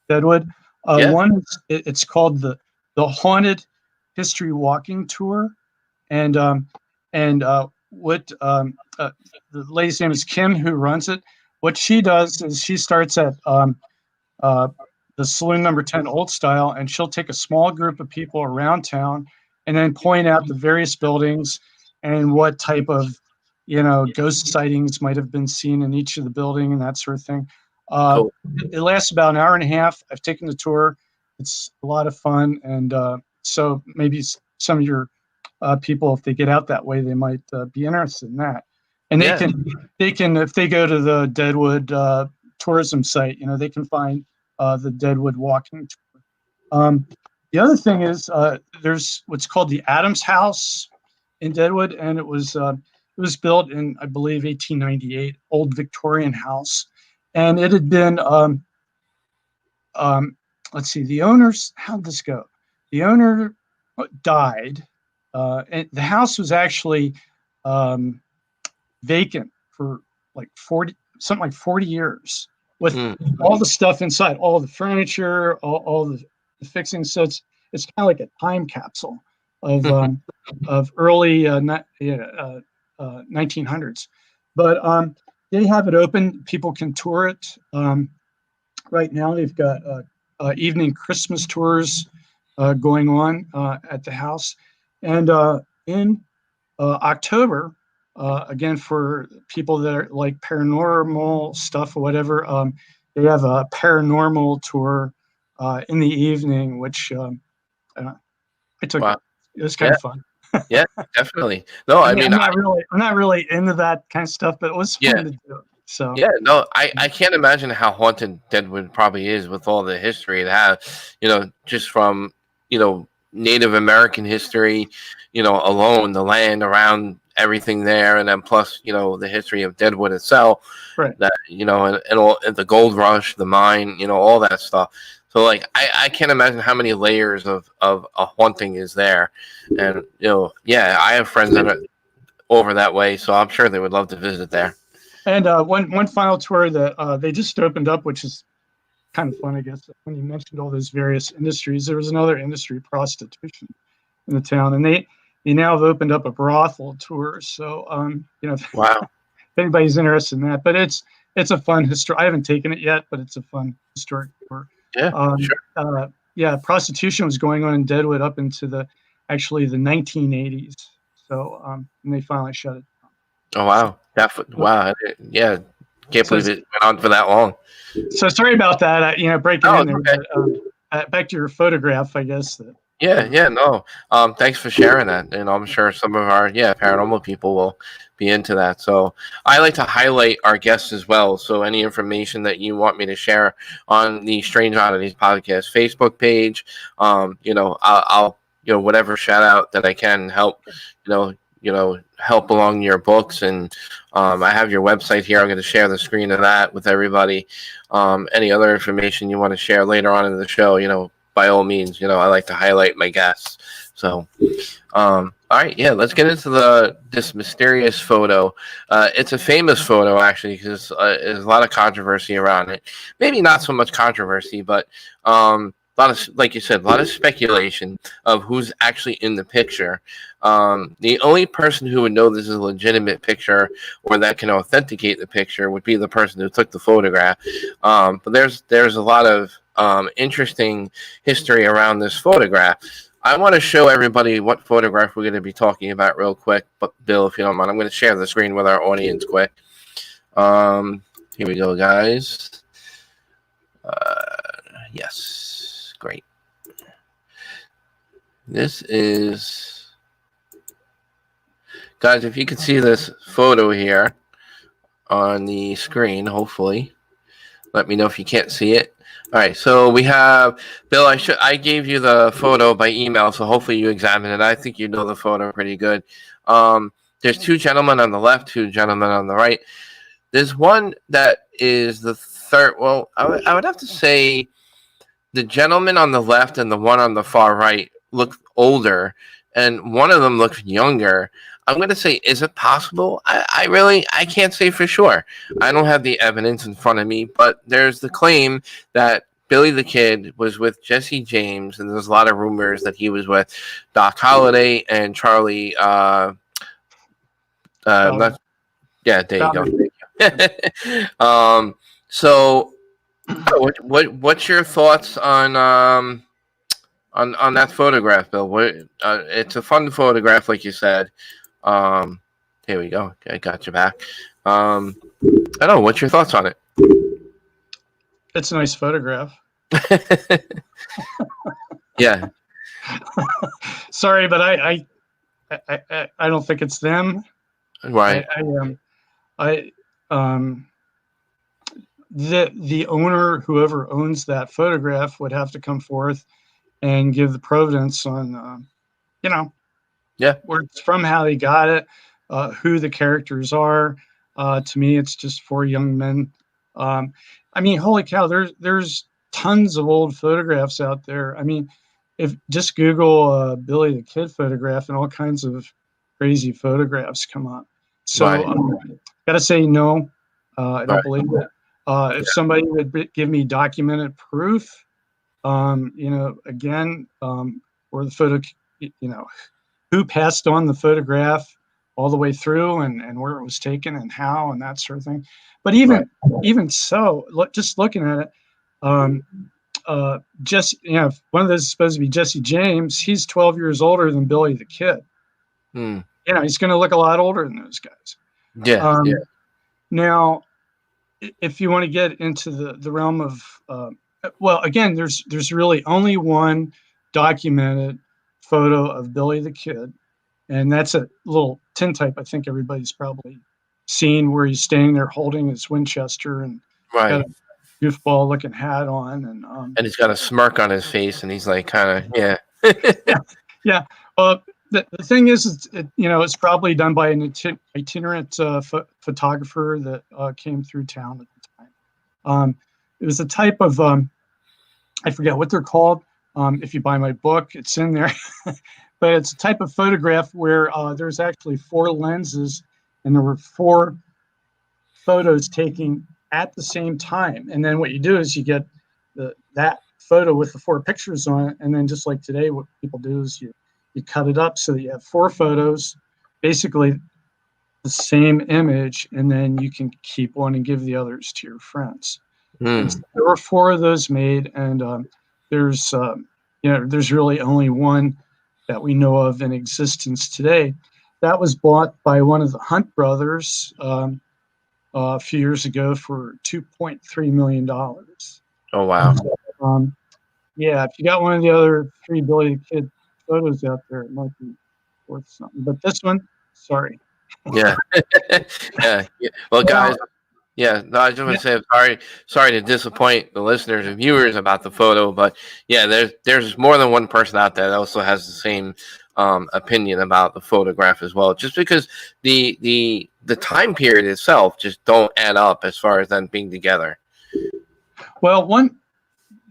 Deadwood. One is it's called the Haunted History Walking Tour, and what the lady's name is Kim, who runs it. What she does is she starts at the Saloon Number 10 Old Style, and she'll take a small group of people around town and then point out the various buildings and what type of ghost sightings might have been seen in each of the building and that sort of thing. Cool. It lasts about an hour and a half. I've taken the tour. It's a lot of fun, and so maybe some of your people, if they get out that way, they might be interested in that. And they can if they go to the Deadwood tourism site, they can find the Deadwood walking tour. The other thing is there's what's called the Adams House in Deadwood, and it was built in, I believe, 1898, old Victorian house, and it had been let's see, the owners, how'd this go? The owner died, and the house was actually vacant for like 40 years, with all the stuff inside, all the furniture, all the fixings. So it's kind of like a time capsule of early 1900s. But they have it open. People can tour it. Right now, they've got evening Christmas tours going on at the house. And in October, again, for people that are like paranormal stuff or whatever, they have a paranormal tour in the evening, which I took. Wow. It was kind of fun. Yeah, definitely. No, I mean, I'm not really into that kind of stuff, but it was yeah, fun to do. So yeah, no, I can't imagine how haunted Deadwood probably is with all the history it has, just from, Native American history, alone, the land around everything there, and then plus, the history of Deadwood itself, right. that, and all and the gold rush, the mine, all that stuff. So like I can't imagine how many layers of a haunting is there. And yeah, I have friends that are over that way, so I'm sure they would love to visit there. And one final tour that they just opened up, which is kind of fun, I guess. When you mentioned all those various industries, there was another industry, prostitution, in the town, and they now have opened up a brothel tour. So Wow. if anybody's interested in that, but it's a fun history. I haven't taken it yet, but it's a fun historic tour. Yeah, sure. Yeah, prostitution was going on in Deadwood up into the 1980s. So and they finally shut it down. Oh wow, wow, yeah, can't believe it went on for that long. So sorry about that. Breaking in there. Okay. But, back to your photograph, I guess. Yeah, no. Thanks for sharing that, and I'm sure some of our paranormal people will be into that. So I like to highlight our guests as well. So any information that you want me to share on the Strange Oddities Podcast Facebook page, I'll whatever shout out that I can help, help along your books. And I have your website here. I'm going to share the screen of that with everybody. Any other information you want to share later on in the show, by all means, I like to highlight my guests. So, all right, yeah, let's get into this mysterious photo. It's a famous photo, actually, because there's a lot of controversy around it. Maybe not so much controversy, but a lot of, like you said, a lot of speculation of who's actually in the picture. The only person who would know this is a legitimate picture or that can authenticate the picture would be the person who took the photograph. But there's a lot of interesting history around this photograph. I want to show everybody what photograph we're going to be talking about real quick. But Bill, if you don't mind, I'm going to share the screen with our audience quick. Here we go, guys. Yes, great. This is, guys, if you can see this photo here on the screen, hopefully. Let me know if you can't see it. All right, so we have Bill. I gave you the photo by email, so hopefully you examined it. I think you know the photo pretty good. There's two gentlemen on the left, two gentlemen on the right. There's one that is the third. Well, I would have to say the gentleman on the left and the one on the far right look older, and one of them looks younger. I'm going to say, is it possible? I can't say for sure. I don't have the evidence in front of me, but there's the claim that Billy the Kid was with Jesse James, and there's a lot of rumors that he was with Doc Holliday and Charlie. Yeah, there you go. So, what's your thoughts on that photograph, Bill? It's a fun photograph, like you said. Here we go. I got you back. I don't know. What's your thoughts on it? It's a nice photograph. Yeah. Sorry, but I don't think it's them. Right. The owner, whoever owns that photograph, would have to come forth and give the provenance on, where it's from, how they got it, who the characters are. To me, it's just four young men. I mean, holy cow, there's tons of old photographs out there. I mean, if just Google Billy the Kid photograph, and all kinds of crazy photographs come up. So, gotta say no, I don't believe it. If somebody would give me documented proof, again, or the photo, who passed on the photograph all the way through, and where it was taken and how, and that sort of thing. But even so, just looking at it, one of those is supposed to be Jesse James. He's 12 years older than Billy the Kid. He's going to look a lot older than those guys. Yeah. Now, if you want to get into the realm of, again, there's really only one documented photo of Billy the Kid, And that's a little tintype I think everybody's probably seen, where he's standing there holding his Winchester and got Right. a goofball looking hat on. And And he's got a smirk on his face, and he's like, kind of, yeah. yeah, yeah. The thing is, it's probably done by an itinerant photographer that came through town at the time. It was a type of, I forget what they're called. If you buy my book, it's in there. But it's a type of photograph where there's actually 4 lenses, and there were 4 photos taken at the same time. And then what you do is you get that photo with the 4 pictures on it, and then just like today, what people do is you cut it up so that you have 4 photos, basically the same image, and then you can keep one and give the others to your friends. And so there were 4 of those made, and there's really only one that we know of in existence today. That was bought by one of the Hunt brothers a few years ago for $2.3 million. Oh, wow. Yeah, if you got one of the other 3 Billy the Kid photos out there, it might be worth something. But this one, sorry. Yeah. Yeah. Well, guys, yeah, no, I just want to say I'm sorry to disappoint the listeners and viewers about the photo, but yeah, there's more than one person out there that also has the same opinion about the photograph as well. Just because the time period itself just don't add up as far as them being together. Well,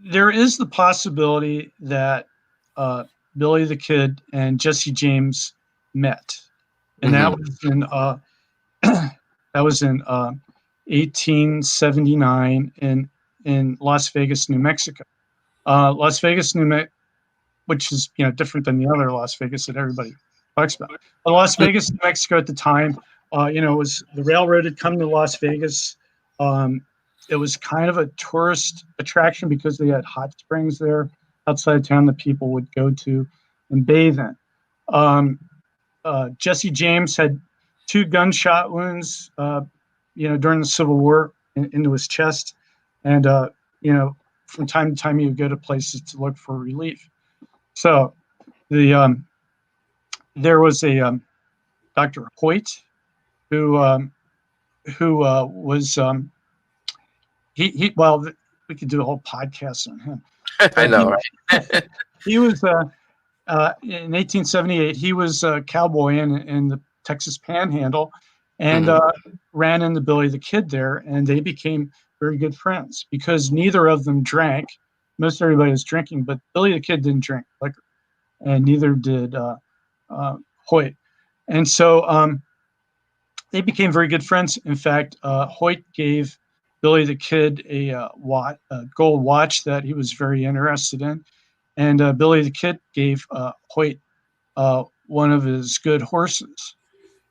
there is the possibility that Billy the Kid and Jesse James met, and that was in 1879 in Las Vegas, New Mexico. Las Vegas, which is different than the other Las Vegas that everybody talks about. But Las Vegas, New Mexico at the time, was the railroad had come to Las Vegas. It was kind of a tourist attraction because they had hot springs there outside town that people would go to and bathe in. Jesse James had 2 gunshot wounds, during the Civil War into his chest. And, from time to time, he would go to places to look for relief. So there was a Dr. Hoyt who was, well, we could do a whole podcast on him. I know, right? He was, in 1878, he was a cowboy in the Texas Panhandle, and ran into Billy the Kid there, and they became very good friends because neither of them drank. Most everybody was drinking, but Billy the Kid didn't drink liquor, and neither did Hoyt. And so they became very good friends. In fact, Hoyt gave Billy the Kid a gold watch that he was very interested in, and Billy the Kid gave Hoyt one of his good horses.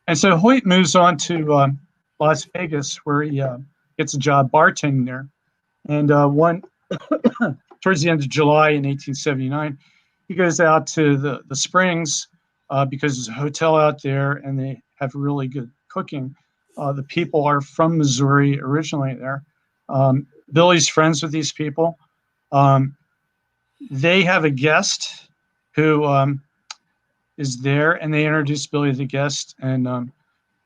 And so Hoyt moves on to Las Vegas, where he gets a job bartending there. And towards the end of July in 1879, he goes out to the Springs because there's a hotel out there and they have really good cooking. The people are from Missouri originally there. Billy's friends with these people. They have a guest who is there, and they introduce Billy the guest, and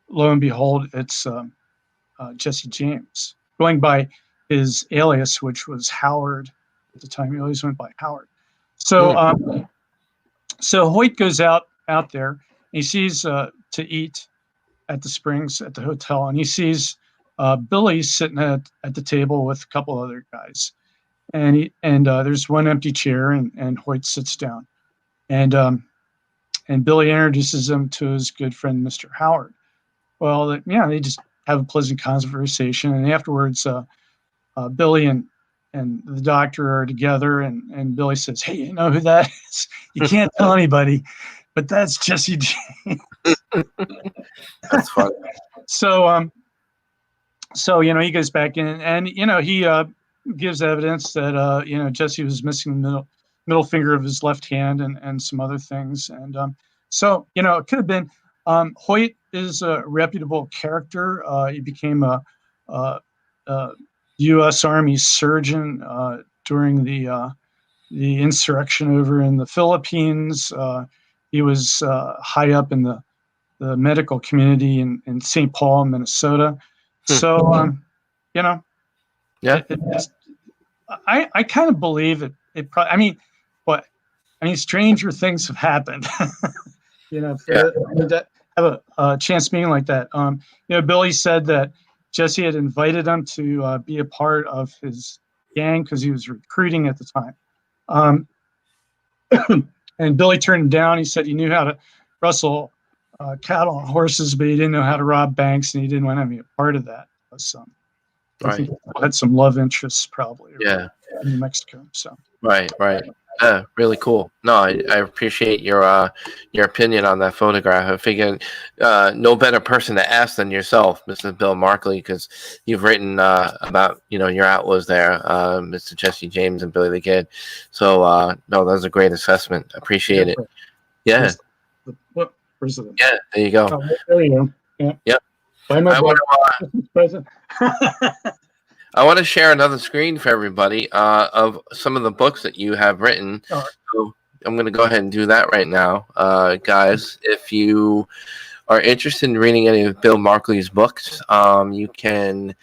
lo and behold, it's Jesse James, going by his alias, which was Howard at the time. He always went by Howard. So so Hoyt goes out there, and he sees to eat at the Springs at the hotel, and he sees Billy sitting at the table with a couple other guys, and there's one empty chair, and Hoyt sits down, and Billy introduces him to his good friend Mr. Howard. Well, they just have a pleasant conversation, and afterwards, Billy and the doctor are together, and Billy says, "Hey, you know who that is? You can't tell anybody, but that's Jesse James." That's funny. So he goes back in, and he gives evidence that Jesse was missing the middle finger of his left hand and some other things, and so it could have been. Hoyt is a reputable character. He became a U.S. Army surgeon during the insurrection over in the Philippines. he was high up in the medical community in St. Paul, Minnesota. So, Yeah. I kind of believe it probably, stranger things have happened, to have a chance meeting like that. Billy said that Jesse had invited him to be a part of his gang because he was recruiting at the time. And Billy turned him down. He said he knew how to rustle cattle and horses, but he didn't know how to rob banks, and he didn't want to be a part of that. So, I think he had some love interests probably. Yeah. In New Mexico. So. Right. Yeah, really cool. No, I appreciate your opinion on that photograph. I figured no better person to ask than yourself, Mr. Bill Markley, because you've written about your outlaws there, Mr. Jesse James and Billy the Kid. So no, that was a great assessment. Appreciate it. Yeah. Where's the? Yeah, there you go. Oh, there you go. Yeah. Yep. I want to share another screen for everybody of some of the books that you have written. Right. So I'm going to go ahead and do that right now. Guys, if you are interested in reading any of Bill Markley's books, you can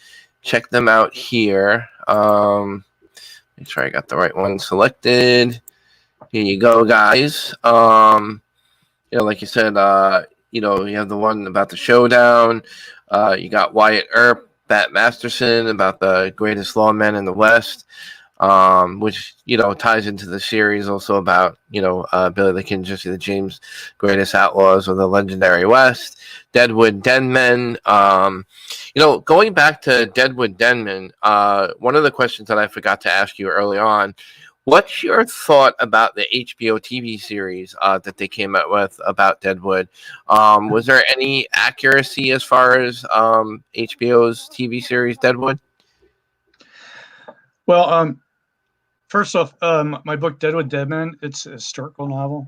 check them out here. Make sure I got the right one selected. Here you go, guys. Like you said, you have the one about the showdown. You got Wyatt Earp, Bat Masterson, about the greatest lawmen in the West, which ties into the series also about Billy the Kid, Jesse the James, greatest outlaws of the legendary West. Deadwood, Deadmen. Going back to Deadwood, Deadmen, one of the questions that I forgot to ask you early on. What's your thought about the HBO TV series that they came out with about Deadwood? Was there any accuracy as far as HBO's TV series Deadwood? Well, first off, my book Deadwood Deadmen, it's a historical novel.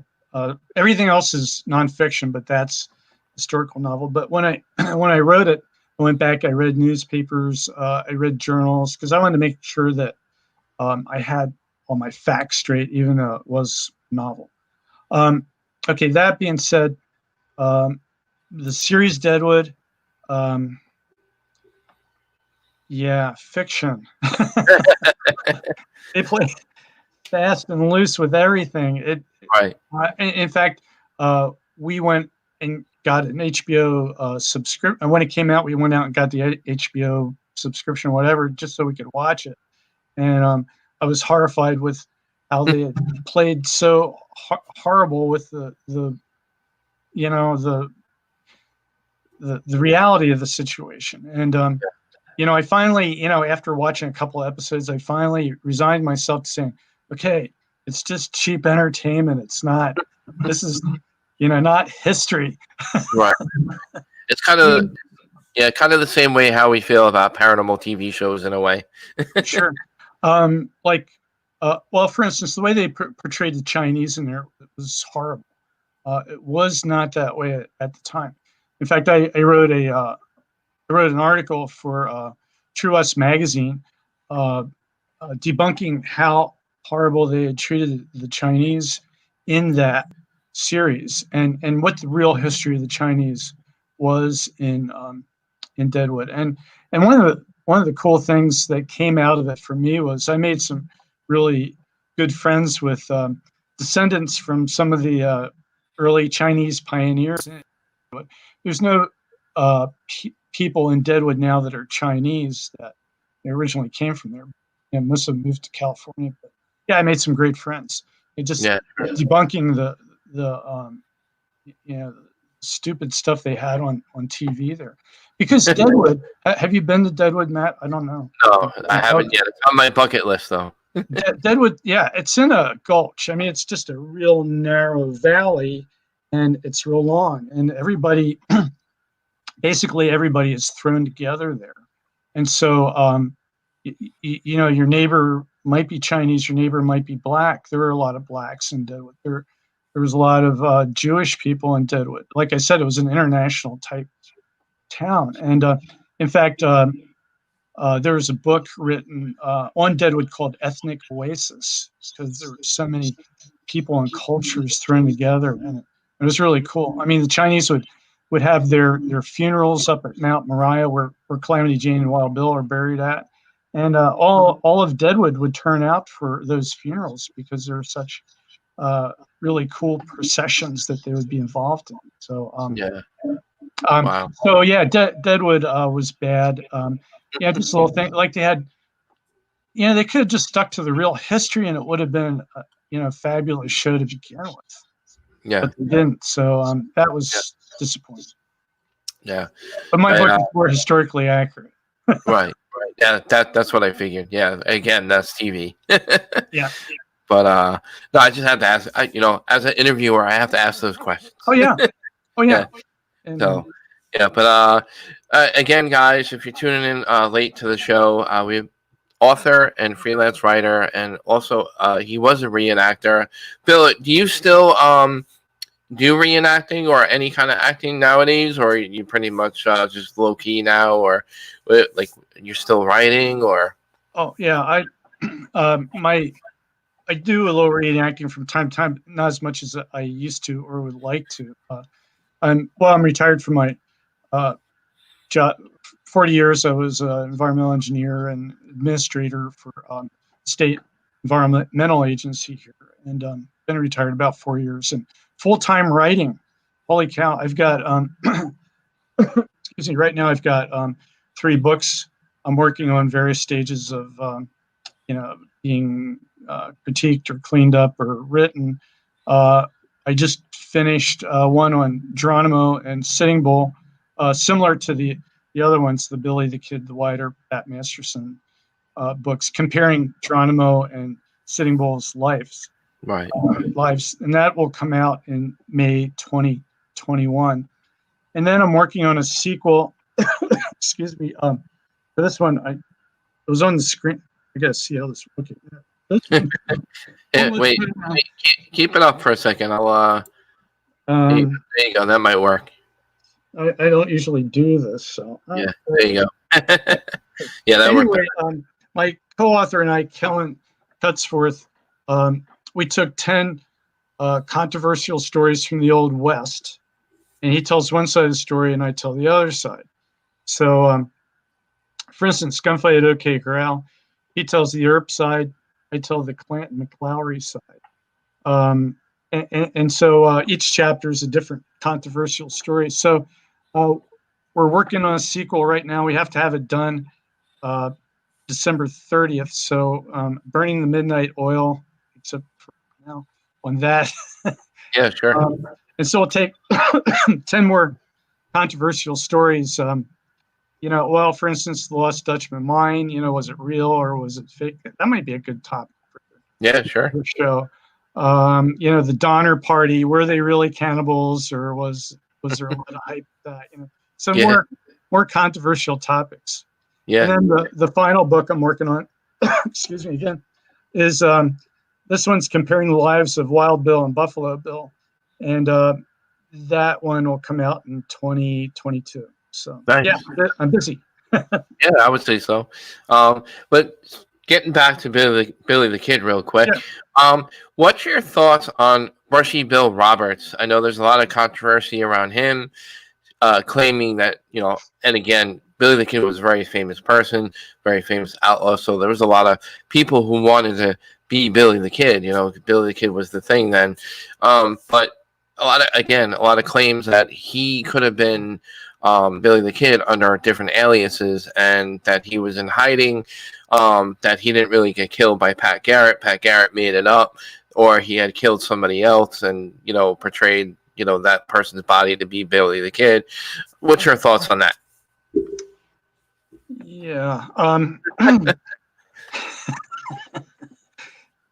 Everything else is nonfiction, but that's historical novel. But when I wrote it, I went back, I read newspapers, I read journals, because I wanted to make sure that I had all my facts straight, even though it was a novel. Okay, that being said, the series Deadwood, fiction. They play fast and loose with everything. Right. In fact, we went and got an HBO subscription. And when it came out, we went out and got the HBO subscription or whatever, just so we could watch it. And I was horrified with how they had played so horrible with the reality of the situation. And I finally, after watching a couple of episodes, I finally resigned myself to saying, okay, it's just cheap entertainment. It's not. This is, not history. Right. It's kind of the same way how we feel about paranormal TV shows in a way. Sure. For instance, the way they portrayed the Chinese in there was horrible. It was not that way at the time. In fact, I wrote an article for True West magazine debunking how horrible they had treated the Chinese in that series, and what the real history of the Chinese was in Deadwood. And one of the cool things that came out of it for me was I made some really good friends with descendants from some of the early Chinese pioneers. There's no people in Deadwood now that are Chinese that originally came from there. And most of them moved to California. But yeah, I made some great friends. It just debunking the stupid stuff they had on TV there. Because Deadwood, have you been to Deadwood, Matt? I don't know. No, I haven't yet. It's on my bucket list, though. Deadwood, it's in a gulch. I mean, it's just a real narrow valley, and it's real long. And basically everybody is thrown together there. And so, your neighbor might be Chinese, your neighbor might be black. There are a lot of blacks in Deadwood. There was a lot of Jewish people in Deadwood. Like I said, it was an international type town. And in fact, there was a book written on Deadwood called Ethnic Oasis, because there were so many people and cultures thrown together. And It was really cool. I mean, the Chinese would have their funerals up at Mount Moriah, where Calamity Jane and Wild Bill are buried at, and all of Deadwood would turn out for those funerals because there were such really cool processions that they would be involved in. So Yeah. Wow. So yeah, Deadwood was bad. Yeah, just a little thing like they had. They could have just stuck to the real history, and it would have been a fabulous show to begin with. Yeah. But they didn't. So that was disappointing. Yeah. But my book is more historically accurate. Right. Yeah, that's what I figured. Yeah. Again, that's TV. Yeah. But no, I just have to ask. As an interviewer, I have to ask those questions. Oh yeah. Oh yeah. Yeah. So yeah, but again, guys, if you're tuning in late to the show, we have author and freelance writer, and also he was a reenactor. Bill, do you still do reenacting or any kind of acting nowadays, or are you pretty much just low key now, or like you're still writing, or? Oh yeah, I do a little reenacting from time to time, not as much as I used to or would like to. I'm retired from my job. 40 years I was an environmental engineer and administrator for state environmental agency here, and been retired about 4 years, and full-time writing. Holy cow, I've got excuse me, right now I've got 3 books I'm working on, various stages of being critiqued or cleaned up or written. I just finished one on Geronimo and Sitting Bull, similar to the other ones, the Billy the Kid, the Wyatt, Earp, Pat Masterson books, comparing Geronimo and Sitting Bull's lives. Right. Lives, and that will come out in May 2021. And then I'm working on a sequel. Excuse me. For this one, it was on the screen. I gotta see how this. Okay. Wait, keep it up for a second. I'll. There you go. That might work. I don't usually do this, so. Yeah. There you go. Yeah, that anyway, worked. My co-author and I, Kellen Cutsforth, we took 10 controversial stories from the Old West, and he tells one side of the story and I tell the other side. So, for instance, Gunfight at OK Corral, he tells the Earp side, I tell the Clanton McLowry side. And so each chapter is a different controversial story. So we're working on a sequel right now. We have to have it done December 30th. So Burning the Midnight Oil, except for now, on that. Yeah, sure. And so we'll take 10 more controversial stories. Well, for instance, the Lost Dutchman mine, was it real or was it fake? That might be a good topic for the show. The Donner Party, were they really cannibals, or was there a lot of hype that, some more controversial topics. Yeah. And then the final book I'm working on, excuse me again, is this one's comparing the lives of Wild Bill and Buffalo Bill. And that one will come out in 2022. So nice. Yeah, I'm busy. Yeah, I would say so. But getting back to Billy the Kid real quick, what's your thoughts on Brushy Bill Roberts? I know there's a lot of controversy around him, claiming that, and again, Billy the Kid was a very famous person, very famous outlaw, so there was a lot of people who wanted to be Billy the Kid. Billy the Kid was the thing then. But a lot of claims that he could have been Billy the Kid under different aliases, and that he was in hiding, that he didn't really get killed by Pat Garrett. Pat Garrett made it up, or he had killed somebody else and, portrayed, that person's body to be Billy the Kid. What's your thoughts on that? Yeah.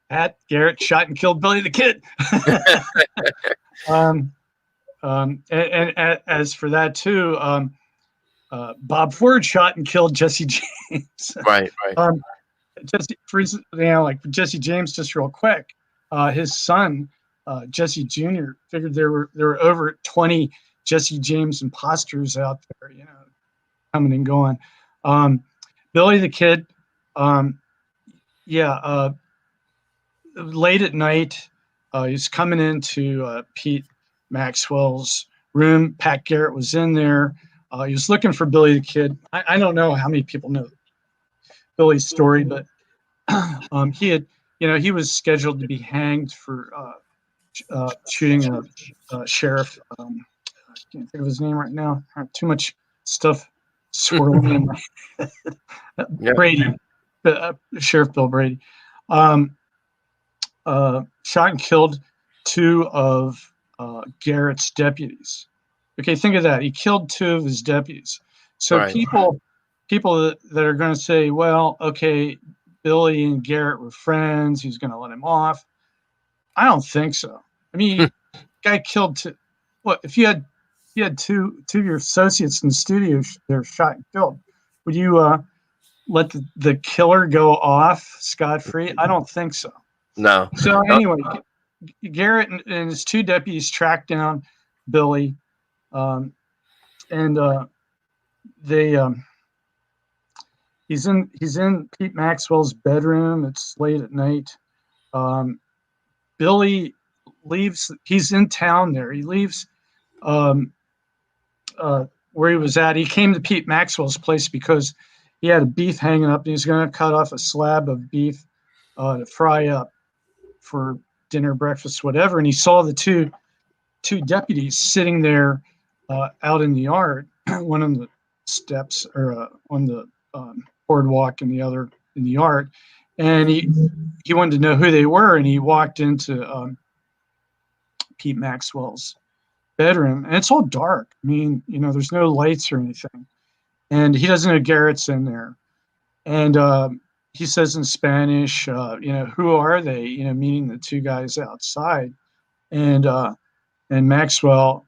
Pat Garrett shot and killed Billy the Kid. And as for that too, Bob Ford shot and killed Jesse James. Right. Jesse James, just real quick, his son, Jesse Jr., figured there were over 20 Jesse James imposters out there, coming and going. Billy the Kid, late at night, he's coming into Pete Maxwell's room. Pat Garrett was in there. He was looking for Billy the Kid. I don't know how many people know Billy's story, but he was scheduled to be hanged for shooting a sheriff. I can't think of his name right now. Too much stuff swirling in my head. Yeah. Brady, Sheriff Bill Brady, shot and killed two of Garrett's deputies. Okay, think of that. He killed two of his deputies. So Right. people that are going to say, well, okay, Billy and Garrett were friends. He's going to let him off. I don't think so. I mean, guy killed two. What if you had two of your associates in the studio? They're shot and killed. Would you let the killer go off scot-free? I don't think so. No. So anyway, Garrett and his two deputies tracked down Billy, and they he's in Pete Maxwell's bedroom. It's late at night. Billy leaves. He's in town there. He leaves where he was at. He came to Pete Maxwell's place because he had a beef hanging up, and he was going to cut off a slab of beef to fry up for dinner, breakfast, whatever. And he saw the two deputies sitting there out in the yard, one on the steps or on the boardwalk, and the other in the yard. And he wanted to know who they were, and he walked into Pete Maxwell's bedroom, and it's all dark. I mean, there's no lights or anything, and he doesn't know Garrett's in there. And he says in Spanish, who are they? Meaning the two guys outside. And Maxwell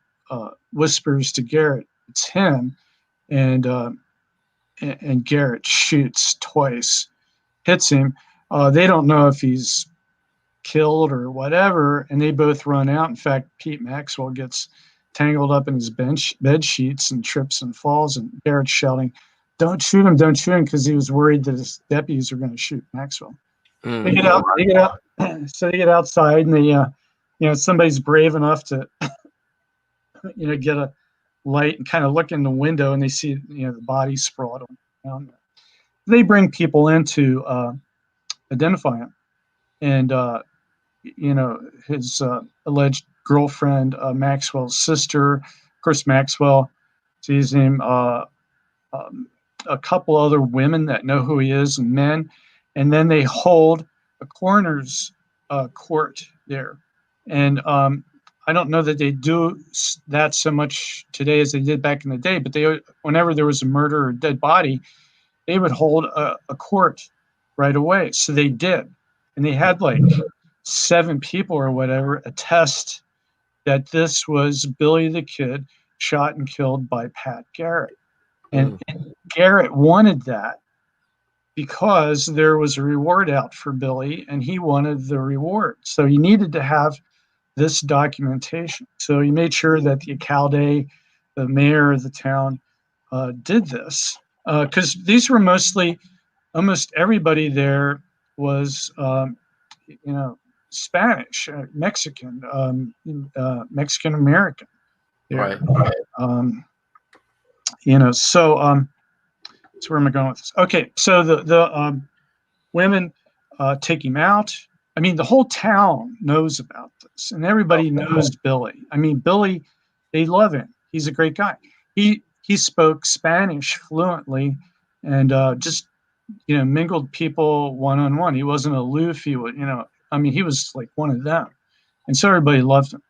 whispers to Garrett, it's him. And Garrett shoots twice, hits him. They don't know if he's killed or whatever, and they both run out. In fact, Pete Maxwell gets tangled up in his bed sheets and trips and falls, and Garrett's shouting, don't shoot him, because he was worried that his deputies are going to shoot Maxwell. They get out, so they get outside, and they, somebody's brave enough to, get a light and kind of look in the window, and they see, the body sprawled on the ground. They bring people in to identify him, and his alleged girlfriend, Maxwell's sister. Of course, Maxwell sees him. A couple other women that know who he is, and men, and then they hold a coroner's court there. And I don't know that they do that so much today as they did back in the day, but whenever there was a murder or dead body, they would hold a court right away. So they did, and they had like 7 people or whatever attest that this was Billy the Kid shot and killed by Pat Garrett. And Garrett wanted that because there was a reward out for Billy, and he wanted the reward. So he needed to have this documentation. So he made sure that the alcalde, the mayor of the town, did this. Because these were almost everybody there was, Spanish, Mexican, Mexican American. Right. So where am I going with this? Okay, so the women take him out. I mean, the whole town knows about this, and everybody knows Billy. I mean, Billy, they love him. He's a great guy. He spoke Spanish fluently, and just mingled people one-on-one. He wasn't aloof. He would, he was like one of them, and so everybody loved him.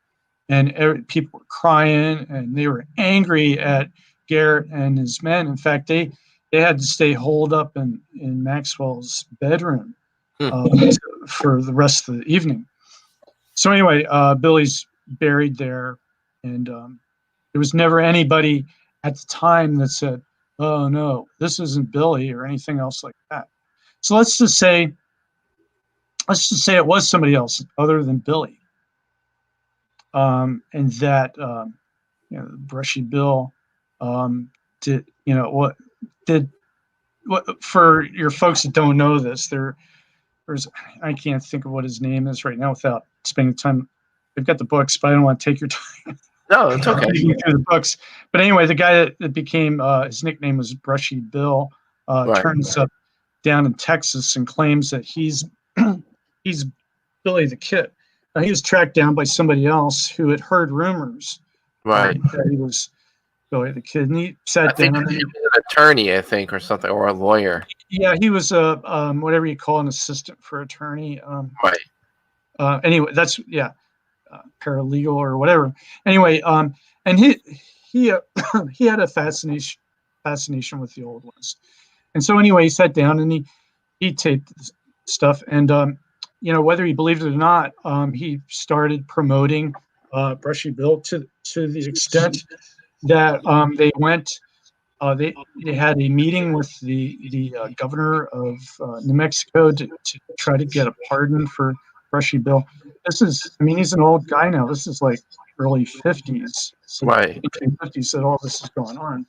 And people were crying, and they were angry at Garrett and his men. In fact, they had to stay holed up in Maxwell's bedroom for the rest of the evening. So anyway, Billy's buried there, and there was never anybody at the time that said, "Oh no, this isn't Billy," or anything else like that. So let's just say it was somebody else other than Billy, and that Brushy Bill did. What for your folks that don't know this, there's I can't think of what his name is right now without spending time I've got the books, but I don't want to take your time. No, it's okay. Through the books. But anyway, the guy that became his nickname was Brushy Bill turns up down in Texas and claims that he's Billy the Kid. He was tracked down by somebody else who had heard rumors that he was Billy the Kid, and he sat down. He was an attorney, I think, or something, or a lawyer. Yeah, he was a whatever you call an assistant for attorney. Anyway, that's paralegal or whatever. Anyway, and he had a fascination with the Old West, and so anyway, he sat down and he taped stuff, and whether he believed it or not, he started promoting Brushy Bill to the extent that they went. They had a meeting with the governor of New Mexico to try to get a pardon for Brushy Bill. He's an old guy now. This is like early 50s, so 1850s that all this is going on.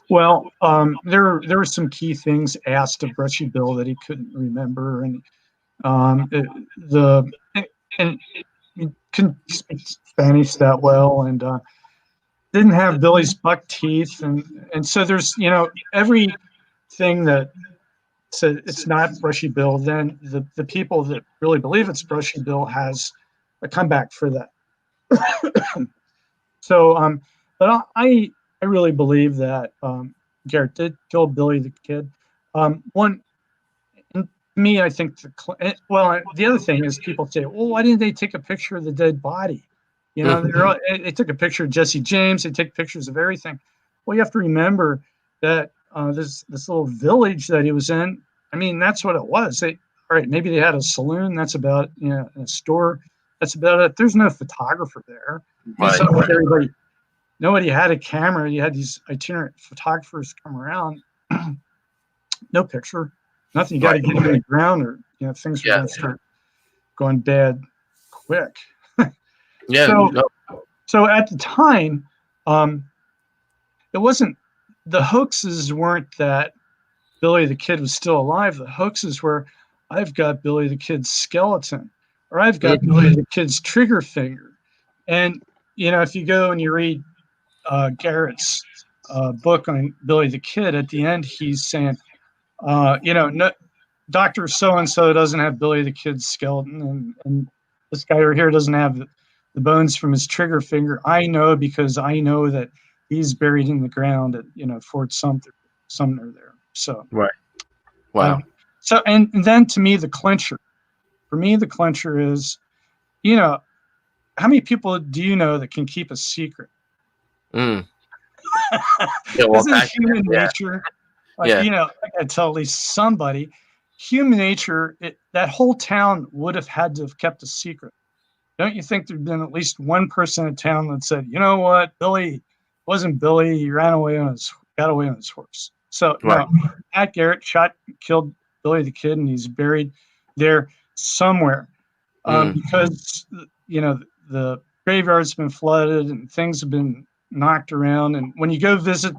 Well, there were some key things asked of Brushy Bill that he couldn't remember, and he couldn't speak Spanish that well, and didn't have Billy's buck teeth, and so there's everything that said it's not Brushy Bill. Then the people that really believe it's Brushy Bill has a comeback for that. So, but I really believe that Garrett did kill Billy the Kid. Me, I think the other thing is people say, well, why didn't they take a picture of the dead body? They took a picture of Jesse James. They take pictures of everything. Well, you have to remember that this little village that he was in, that's what it was. All right, maybe they had a saloon. That's about it. A store. That's about it. There's no photographer there. Nobody had a camera. You had these itinerant photographers come around. No picture. Nothing. You got to get in the ground, or things are going to start going bad quick. So at the time, it wasn't, the hoaxes weren't that Billy the Kid was still alive. The hoaxes were, I've got Billy the Kid's skeleton, or I've got Billy the Kid's trigger finger. And if you go and you read Garrett's book on Billy the Kid, at the end he's saying, no, Dr. So-and-so doesn't have Billy the Kid's skeleton, and this guy right here doesn't have the bones from his trigger finger. I know, because I know that he's buried in the ground at Fort Sumner there. So wow. And then to me, the clincher is, how many people do you know that can keep a secret? Isn't human nature? I gotta tell at least somebody. Human nature, that whole town would have had to have kept a secret. Don't you think there'd been at least one person in town that said, you know what, Billy wasn't Billy, he got away on his horse. So Pat Garrett killed Billy the Kid, and he's buried there somewhere. Because the graveyard's been flooded and things have been knocked around, and when you go visit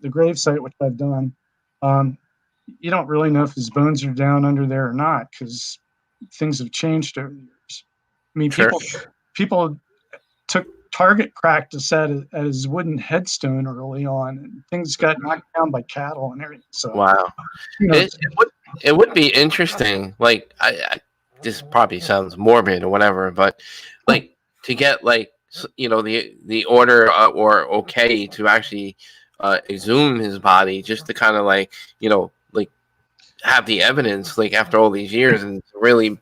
the gravesite, which I've done, you don't really know if his bones are down under there or not, because things have changed over the years. People took target practice at his wooden headstone early on, and things got knocked down by cattle and everything. So it would be interesting. Like this probably sounds morbid or whatever, but like to get the order or okay to actually exhume his body, just to kind of have the evidence after all these years, and really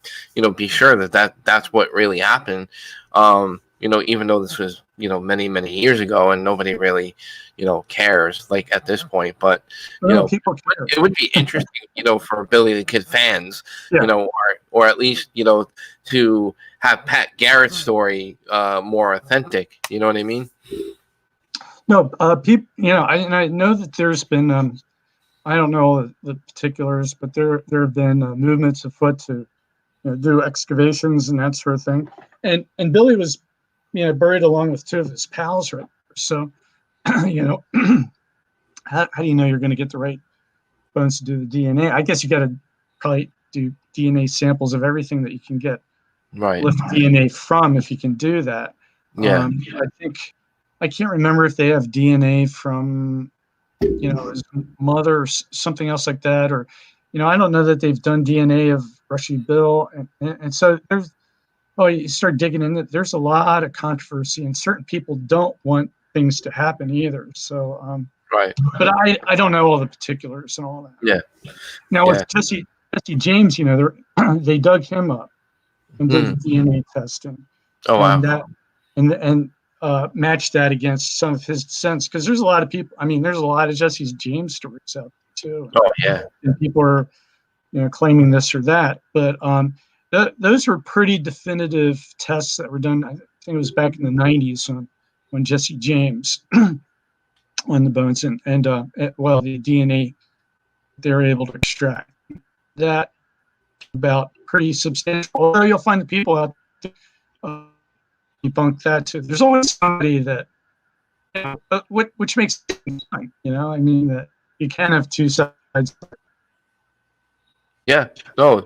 be sure that's what really happened, even though this was many years ago and nobody really cares at this point, but people care. It would be interesting for Billy the Kid fans, or at least to have Pat Garrett's story more authentic, you know what I mean? No, people, I know that there's been I don't know the particulars, but there have been movements afoot to do excavations and that sort of thing. And Billy was buried along with two of his pals right there. So how do you know you're going to get the right bones to do the DNA? I guess you got to probably do DNA samples of everything that you can get Right. lift DNA from if you can do that. Yeah. I can't remember if they have DNA from, his mother or something else like that, or, I don't know that they've done DNA of Rushy Bill, and so you start digging in it. There's a lot of controversy, and certain people don't want things to happen either. So, Right. but I don't know all the particulars and all that. Yeah. Now with Jesse James, they dug him up and did the DNA testing. Oh wow. And that and matched that against some of his descendants, because there's a lot of people. I mean, there's a lot of Jesse James stories out there too. Oh yeah. And people are, claiming this or that, but those were pretty definitive tests that were done. I think it was back in the 90s when Jesse James on the bones and the DNA they were able to extract that about pretty substantial. Although you'll find the people out there debunk that too. There's always somebody that, which makes it fun, I mean, that you can have two sides. Yeah. No,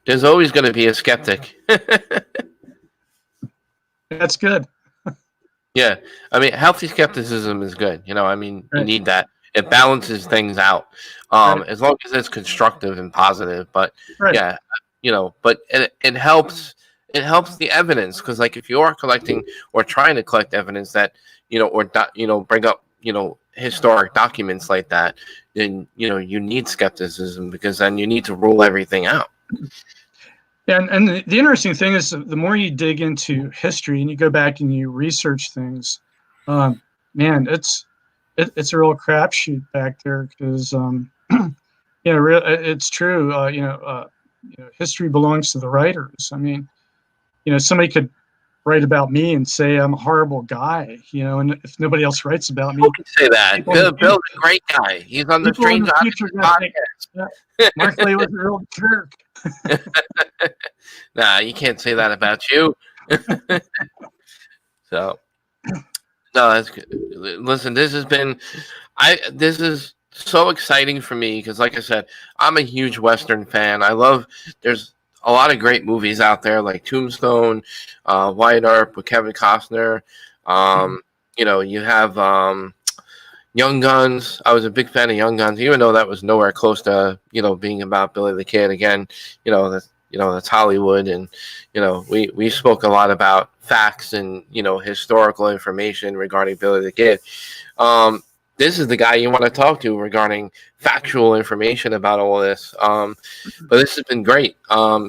there's always going to be a skeptic. That's good. Yeah. I mean, healthy skepticism is good. I mean, Right. You need that. It balances things out. Right. As long as it's constructive and positive. But Right. yeah, but it helps. It helps the evidence, because like if you are collecting or trying to collect evidence that bring up historic documents like that, then you need skepticism, because then you need to rule everything out. And the interesting thing is, the more you dig into history and you go back and you research things, man, it's a real crapshoot back there, because it's true. History belongs to the writers. I mean, somebody could write about me and say I'm a horrible guy, and if nobody else writes about me, You can say that. Bill's a great guy. He's on the Strange Oddities Podcast. Markley was a real jerk. Nah, you can't say that about you. So, no, that's good. Listen, this is so exciting for me, because, like I said, I'm a huge Western fan. There's a lot of great movies out there, like Tombstone, Wyatt Earp with Kevin Costner. You have Young Guns. I was a big fan of Young Guns, even though that was nowhere close to being about Billy the Kid. Again, that's Hollywood, and we spoke a lot about facts and historical information regarding Billy the Kid. This is the guy you want to talk to regarding factual information about all this. But this has been great.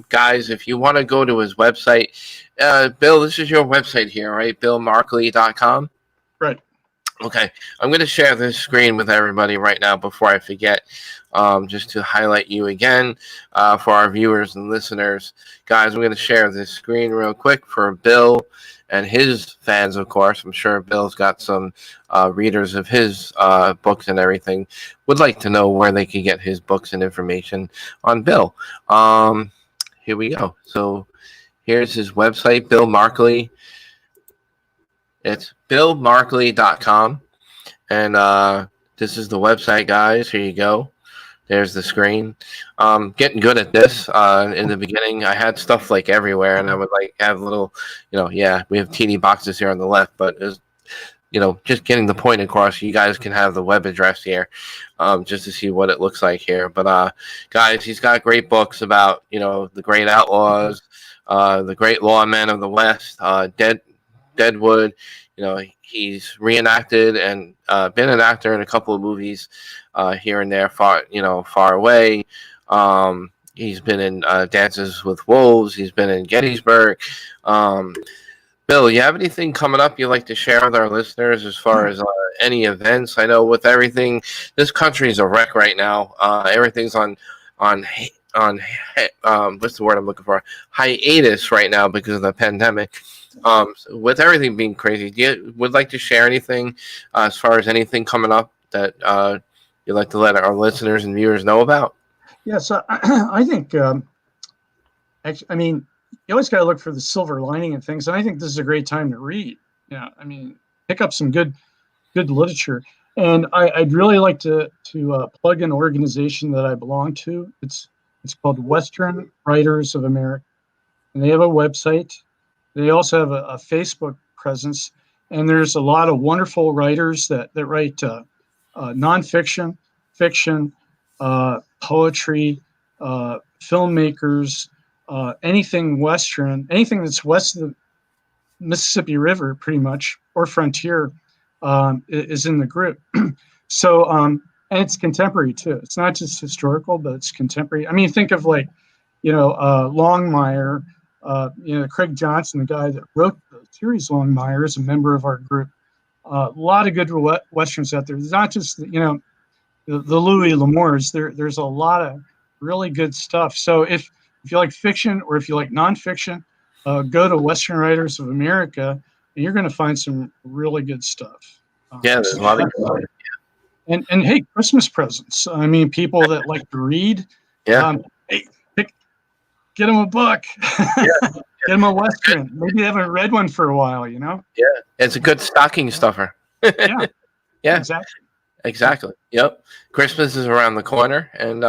Guys, if you want to go to his website, Bill, this is your website here, right? BillMarkley.com? Right. Okay. I'm going to share this screen with everybody right now before I forget, just to highlight you again for our viewers and listeners. Guys, I'm going to share this screen real quick for Bill and his fans, of course. I'm sure Bill's got some readers of his books and everything. Would like to know where they can get his books and information on Bill. Here we go. So here's his website, Bill Markley. It's BillMarkley.com. And this is the website, guys. Here you go. There's the screen. Getting good at this. In the beginning, I had stuff like everywhere, and I would have little, we have teeny boxes here on the left, but it was, just getting the point across. You guys can have the web address here, just to see what it looks like here. But guys, he's got great books about the great outlaws, the great lawmen of the West, Deadwood. He's reenacted and been an actor in a couple of movies here and there, far away. He's been in Dances with Wolves. He's been in Gettysburg. Bill, you have anything coming up you'd like to share with our listeners as far as any events? I know with everything, this country is a wreck right now. Everything's on what's the word I'm looking for? Hiatus right now because of the pandemic. With everything being crazy, would like to share anything as far as anything coming up that you'd like to let our listeners and viewers know about? Yeah, so I think, I mean, you always got to look for the silver lining in things, and I think this is a great time to read. I mean, pick up some good literature. And I'd really like to plug an organization that I belong to. It's called Western Writers of America. and they have a website. They also have a Facebook presence, and there's a lot of wonderful writers that write nonfiction, fiction, poetry, filmmakers, anything Western, anything that's west of the Mississippi River, pretty much, or frontier, is in the group. So, and it's contemporary too. It's not just historical, but it's contemporary. I mean, think of like, Longmire, Craig Johnson, the guy that wrote the series Longmire, is a member of our group. A lot of good Westerns out there. It's not just, the Louis L'Amours. There's a lot of really good stuff. So if you like fiction or if you like nonfiction, go to Western Writers of America, and you're going to find some really good stuff. Yeah, there's a lot of good. And hey, Christmas presents. I mean, people that like to read. Yeah. Hey, get them a book. Yeah. Get them a Western. Maybe they haven't read one for a while, Yeah, it's a good stocking stuffer. Yeah. Yeah. Exactly. Yep. Christmas is around the corner, and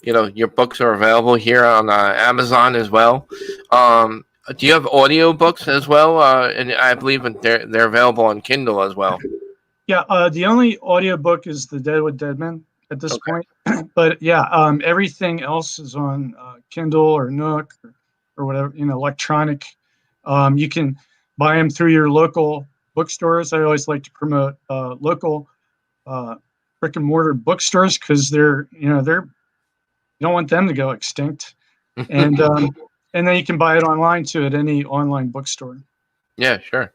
your books are available here on Amazon as well. Do you have audio books as well? And I believe they're available on Kindle as well. Yeah. The only audio book is the Deadwood Deadmen at this point, but everything else is on Kindle or Nook or whatever, electronic. You can buy them through your local bookstores. I always like to promote local brick and mortar bookstores because you don't want them to go extinct. And and then you can buy it online too at any online bookstore. Yeah, sure.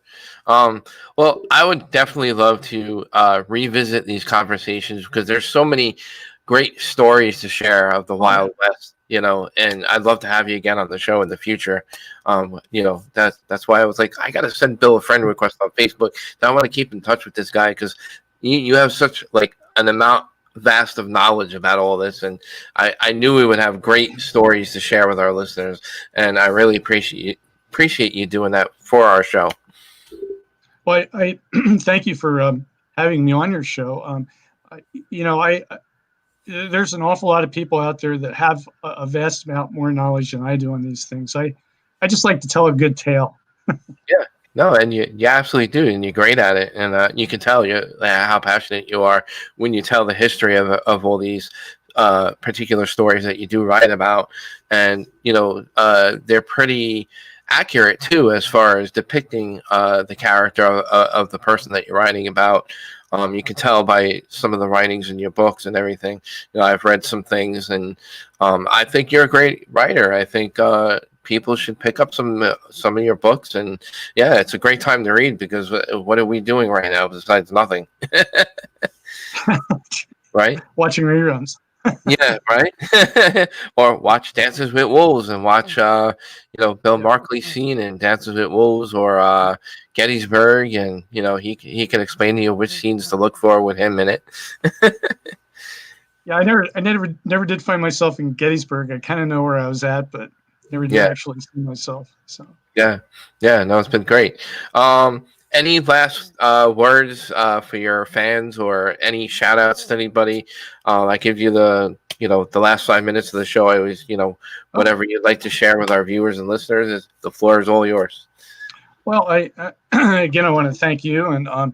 Well, I would definitely love to revisit these conversations because there's so many great stories to share of the Wild West, and I'd love to have you again on the show in the future. That's why I was like, I got to send Bill a friend request on Facebook. I want to keep in touch with this guy because you have such like an vast of knowledge about all this, and I knew we would have great stories to share with our listeners, and I really appreciate you doing that for our show. Well, I thank you for having me on your show. There's an awful lot of people out there that have a vast amount more knowledge than I do on these things. I just like to tell a good tale. Yeah, no, and you absolutely do, and you're great at it, and you can tell how passionate you are when you tell the history of all these particular stories that you do write about, and they're pretty accurate too as far as depicting the character of the person that you're writing about. You can tell by some of the writings in your books and everything. I've read some things, and I think you're a great writer. I think people should pick up some of your books, and it's a great time to read because what are we doing right now besides nothing? Right? Watching reruns. Yeah, right. Or watch Dances with Wolves and watch Bill Markley scene in Dances with Wolves or Gettysburg, and he can explain to you which scenes to look for with him in it. Yeah, I never did find myself in Gettysburg. I kind of know where I was at, but never did actually see myself. So no, it's been great. Any last words for your fans or any shout outs to anybody? I give you the last 5 minutes of the show. I always, whatever you'd like to share with our viewers and listeners, the floor is all yours. Well, I want to thank you, and I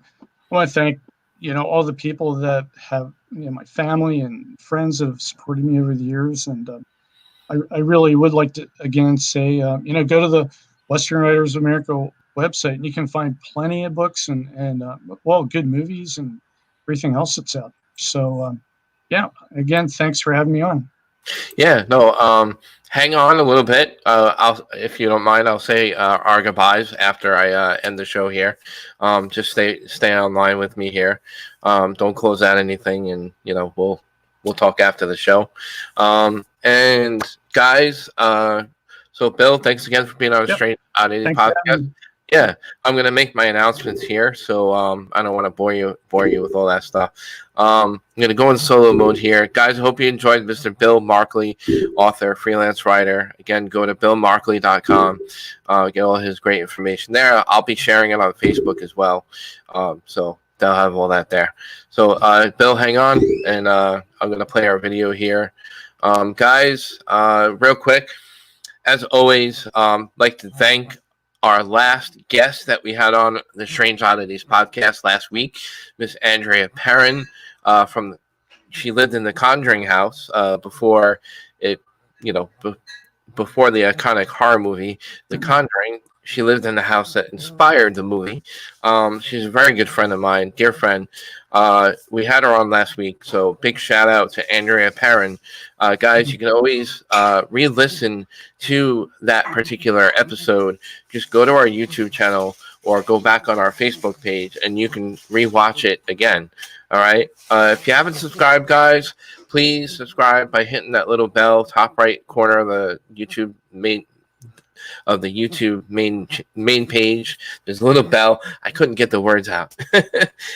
want to thank, all the people that have, my family and friends that have supported me over the years. And I really would like to, again, say, go to the Western Writers of America website, and you can find plenty of books and good movies and everything else that's out there. So again, thanks for having me on. Hang on a little bit. If you don't mind, I'll say our goodbyes after I end the show here. Just stay online with me here. Don't close out anything, and we'll talk after the show. And guys, so Bill, thanks again for being on Strange Oddities Podcast. Yeah, I'm going to make my announcements here, so I don't want to bore you with all that stuff. I'm going to go in solo mode here. Guys, I hope you enjoyed Mr. Bill Markley, author, freelance writer. Again, go to billmarkley.com. Get all his great information there. I'll be sharing it on Facebook as well, so they'll have all that there. So, Bill, hang on, and I'm going to play our video here. Guys, real quick, as always, like to thank our last guest that we had on the Strange Oddities podcast last week, Miss Andrea Perrin. She lived in the Conjuring house before it, before the iconic horror movie, The Conjuring. She lived in the house that inspired the movie. She's a very good friend of mine, dear friend. We had her on last week, so big shout out to Andrea Perrin. Guys, you can always re-listen to that particular episode. Just go to our YouTube channel or go back on our Facebook page, and you can re-watch it again. All right? If you haven't subscribed, guys, please subscribe by hitting that little bell, top right corner of the YouTube main page. There's a little bell. I couldn't get the words out.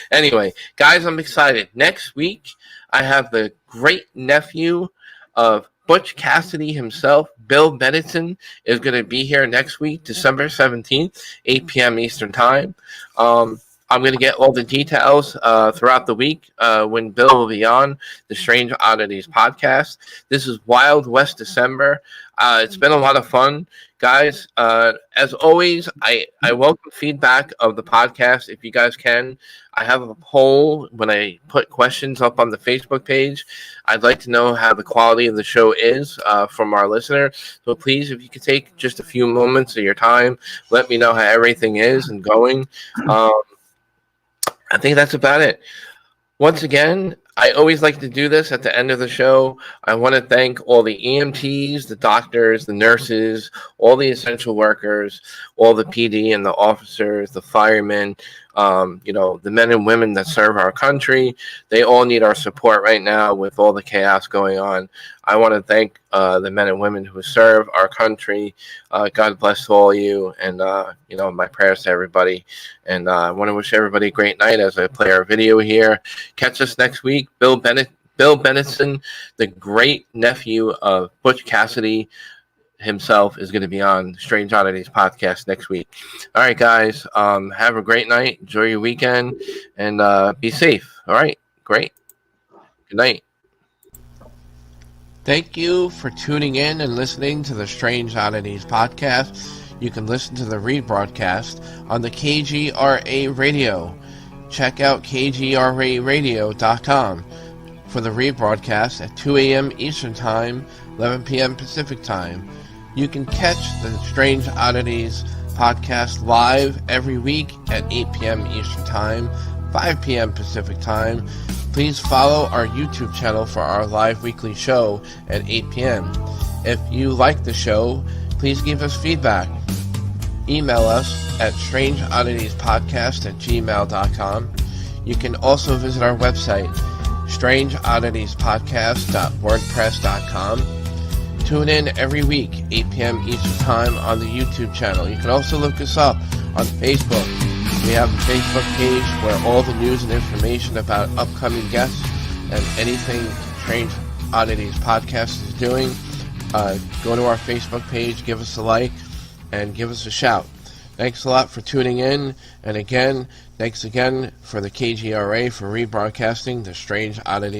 Anyway, guys, I'm excited. Next week, I have the great nephew of Butch Cassidy himself, Bill Benetson, is going to be here next week, December 17th, 8 p.m. Eastern Time. I'm going to get all the details throughout the week when Bill will be on the Strange Oddities podcast. This is Wild West December. It's been a lot of fun. Guys, as always, I welcome feedback of the podcast if you guys can. I have a poll when I put questions up on the Facebook page. I'd like to know how the quality of the show is from our listener. So please, if you could take just a few moments of your time, let me know how everything is and going. I think that's about it. Once again, I always like to do this at the end of the show. I want to thank all the EMTs, the doctors, the nurses, all the essential workers, all the PD and the officers, the firemen, the men and women that serve our country. They all need our support right now with all the chaos going on. I want to thank the men and women who serve our country. God bless all of you, and my prayers to everybody. And I want to wish everybody a great night as I play our video here. Catch us next week. Bill Benetson, the great nephew of Butch Cassidy himself, is going to be on Strange Oddities podcast next week. All right, guys, have a great night. Enjoy your weekend, and be safe. All right, great. Good night. Thank you for tuning in and listening to the Strange Oddities podcast. You can listen to the rebroadcast on the KGRA radio. Check out kgraradio.com for the rebroadcast at 2 a.m. Eastern Time, 11 p.m. Pacific Time. You can catch the Strange Oddities podcast live every week at 8 p.m. Eastern Time, 5 p.m. Pacific Time. Please follow our YouTube channel for our live weekly show at 8 p.m. If you like the show, please give us feedback. Email us at strangeodditiespodcast@gmail.com. You can also visit our website, strangeodditiespodcast.wordpress.com. Tune in every week, 8 p.m. Eastern Time on the YouTube channel. You can also look us up on Facebook. We have a Facebook page where all the news and information about upcoming guests and anything Strange Oddities Podcast is doing. Go to our Facebook page, give us a like, and give us a shout. Thanks a lot for tuning in. And again, thanks again for the KGRA for rebroadcasting the Strange Oddities